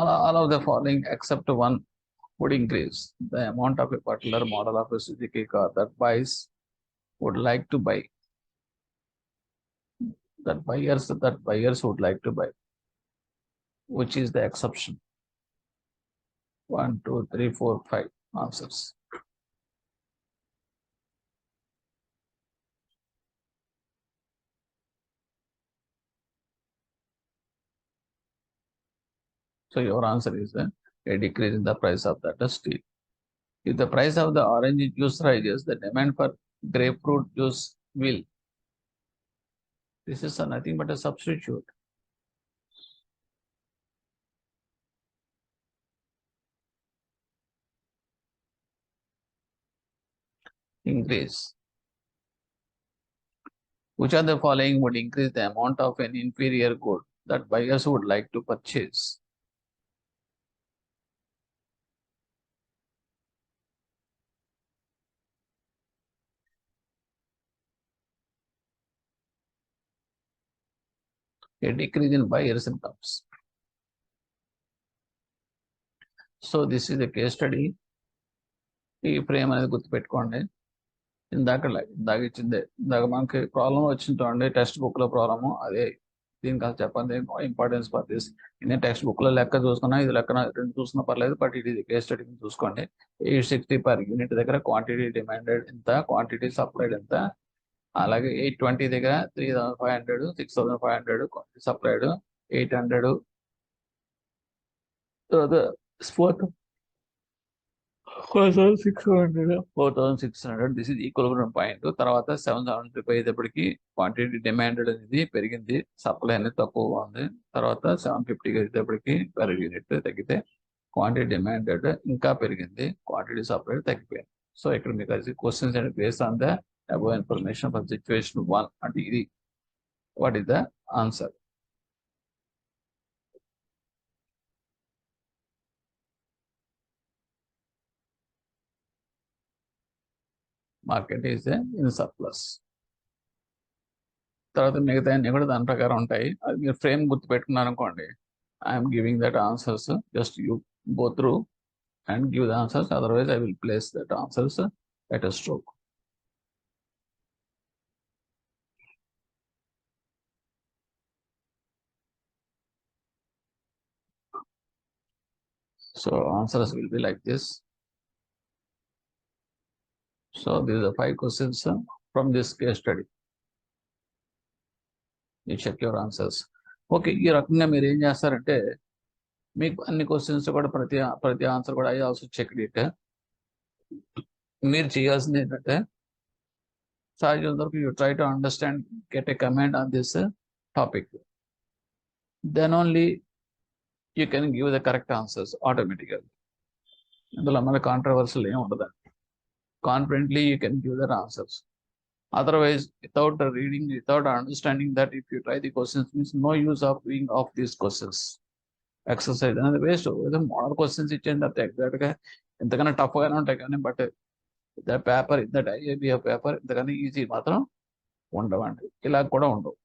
Speaker 1: All of the following except one would increase the amount of a particular model of a Suzuki car that buyers would like to buy. That buyers would like to buy, which is the exception. 1, 2, 3, 4, 5 answers. So your answer is a decrease in the price of that steel. If the price of the orange juice rises, the demand for grapefruit juice will. This is nothing but a substitute. Increase. Which of the following would increase the amount of an inferior good that buyers would like to purchase? A decrease in buyers' incomes. So this is a case study. ఈ frame అనేది గుర్తుపెట్టుకోండి. ఇందాక ఇచ్చిందే ఇందాక మనకి problem వచ్చిందండి text book లో problem అదే దీనికి అసలు చెప్పండి ఇంపార్టెన్స్ ఫర్ దిస్. నేను టెక్స్ట్ బుక్ లో లెక్క చూసుకున్నా ఇది లెక్క రెండు చూసుకున్నా పర్లేదు, బట్ ఇది కేస్ స్టడీ చూసుకోండి. 860 per unit దగ్గర క్వాంటిటీ డిమాండెడ్ ఎంత, క్వాంటిటీ సప్లైడ్ ఎంత, అలాగే 820 దగ్గర 3500, 6500 క్వాంటిటీ సప్లైడ్, 800 తర్వాత 4600 దిస్ ఇస్ ఈక్వల్ పాయింట్. తర్వాత 775 అయ్యేటప్పటికి క్వాంటిటీ డిమాండెడ్ అనేది పెరిగింది, సప్లై అనేది తక్కువగా ఉంది. తర్వాత 750 అయ్యేటప్పటికి పర్ యూనిట్ తగ్గితే క్వాంటిటీ డిమాండెడ్ ఇంకా పెరిగింది, క్వాంటిటీ సప్లై తగ్గిపోయింది. సో ఇక్కడ మీకు అది questions and based on the above information for situation 1 అంటే ఇది what is the answer. Market is in surplus. తర్వాత మిగతా అన్ని కూడా దాని ప్రకారం ఉంటాయి. అది మీరు ఫ్రేమ్ గుర్తుపెట్టుకున్నారు అనుకోండి, I'm giving that answers, just you go through and give the answers, otherwise I will place that answers at a stroke. So answers will be like this. So these are 5 questions from this case study. You check your answers. Okay, ఈ రకంగా మీరు ఏం చేస్తారంటే మీకు అన్ని questions కూడా ప్రతి answer కూడా ఐ ఆల్సో చెక్డ్ ఇట్. మీరు చేయాల్సింది ఏంటంటే సాధ్యం వరకు you try to understand, get a comment on this topic, then only you can give the correct answers ఆటోమేటిక్గా. ఇందులో మన కాంట్రవర్సీలు ఏమి ఉండదండి. Confidently you can give their answers. Otherwise, without reading, without understanding that, if you try the questions, means no use of doing of these questions exercise. Another waste ఏదో model questions ఇచ్చేయండి అంతే, ఎగ్జాక్ట్గా ఎంతకన్నా టఫ్గానే ఉంటాయి కానీ, but the paper that IABF paper ఇంతకన్నా easy మాత్రం ఉండవండి, ఇలా కూడా ఉండవు.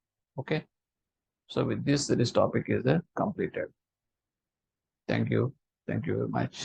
Speaker 1: Okay, so with this topic is completed. Thank you very much.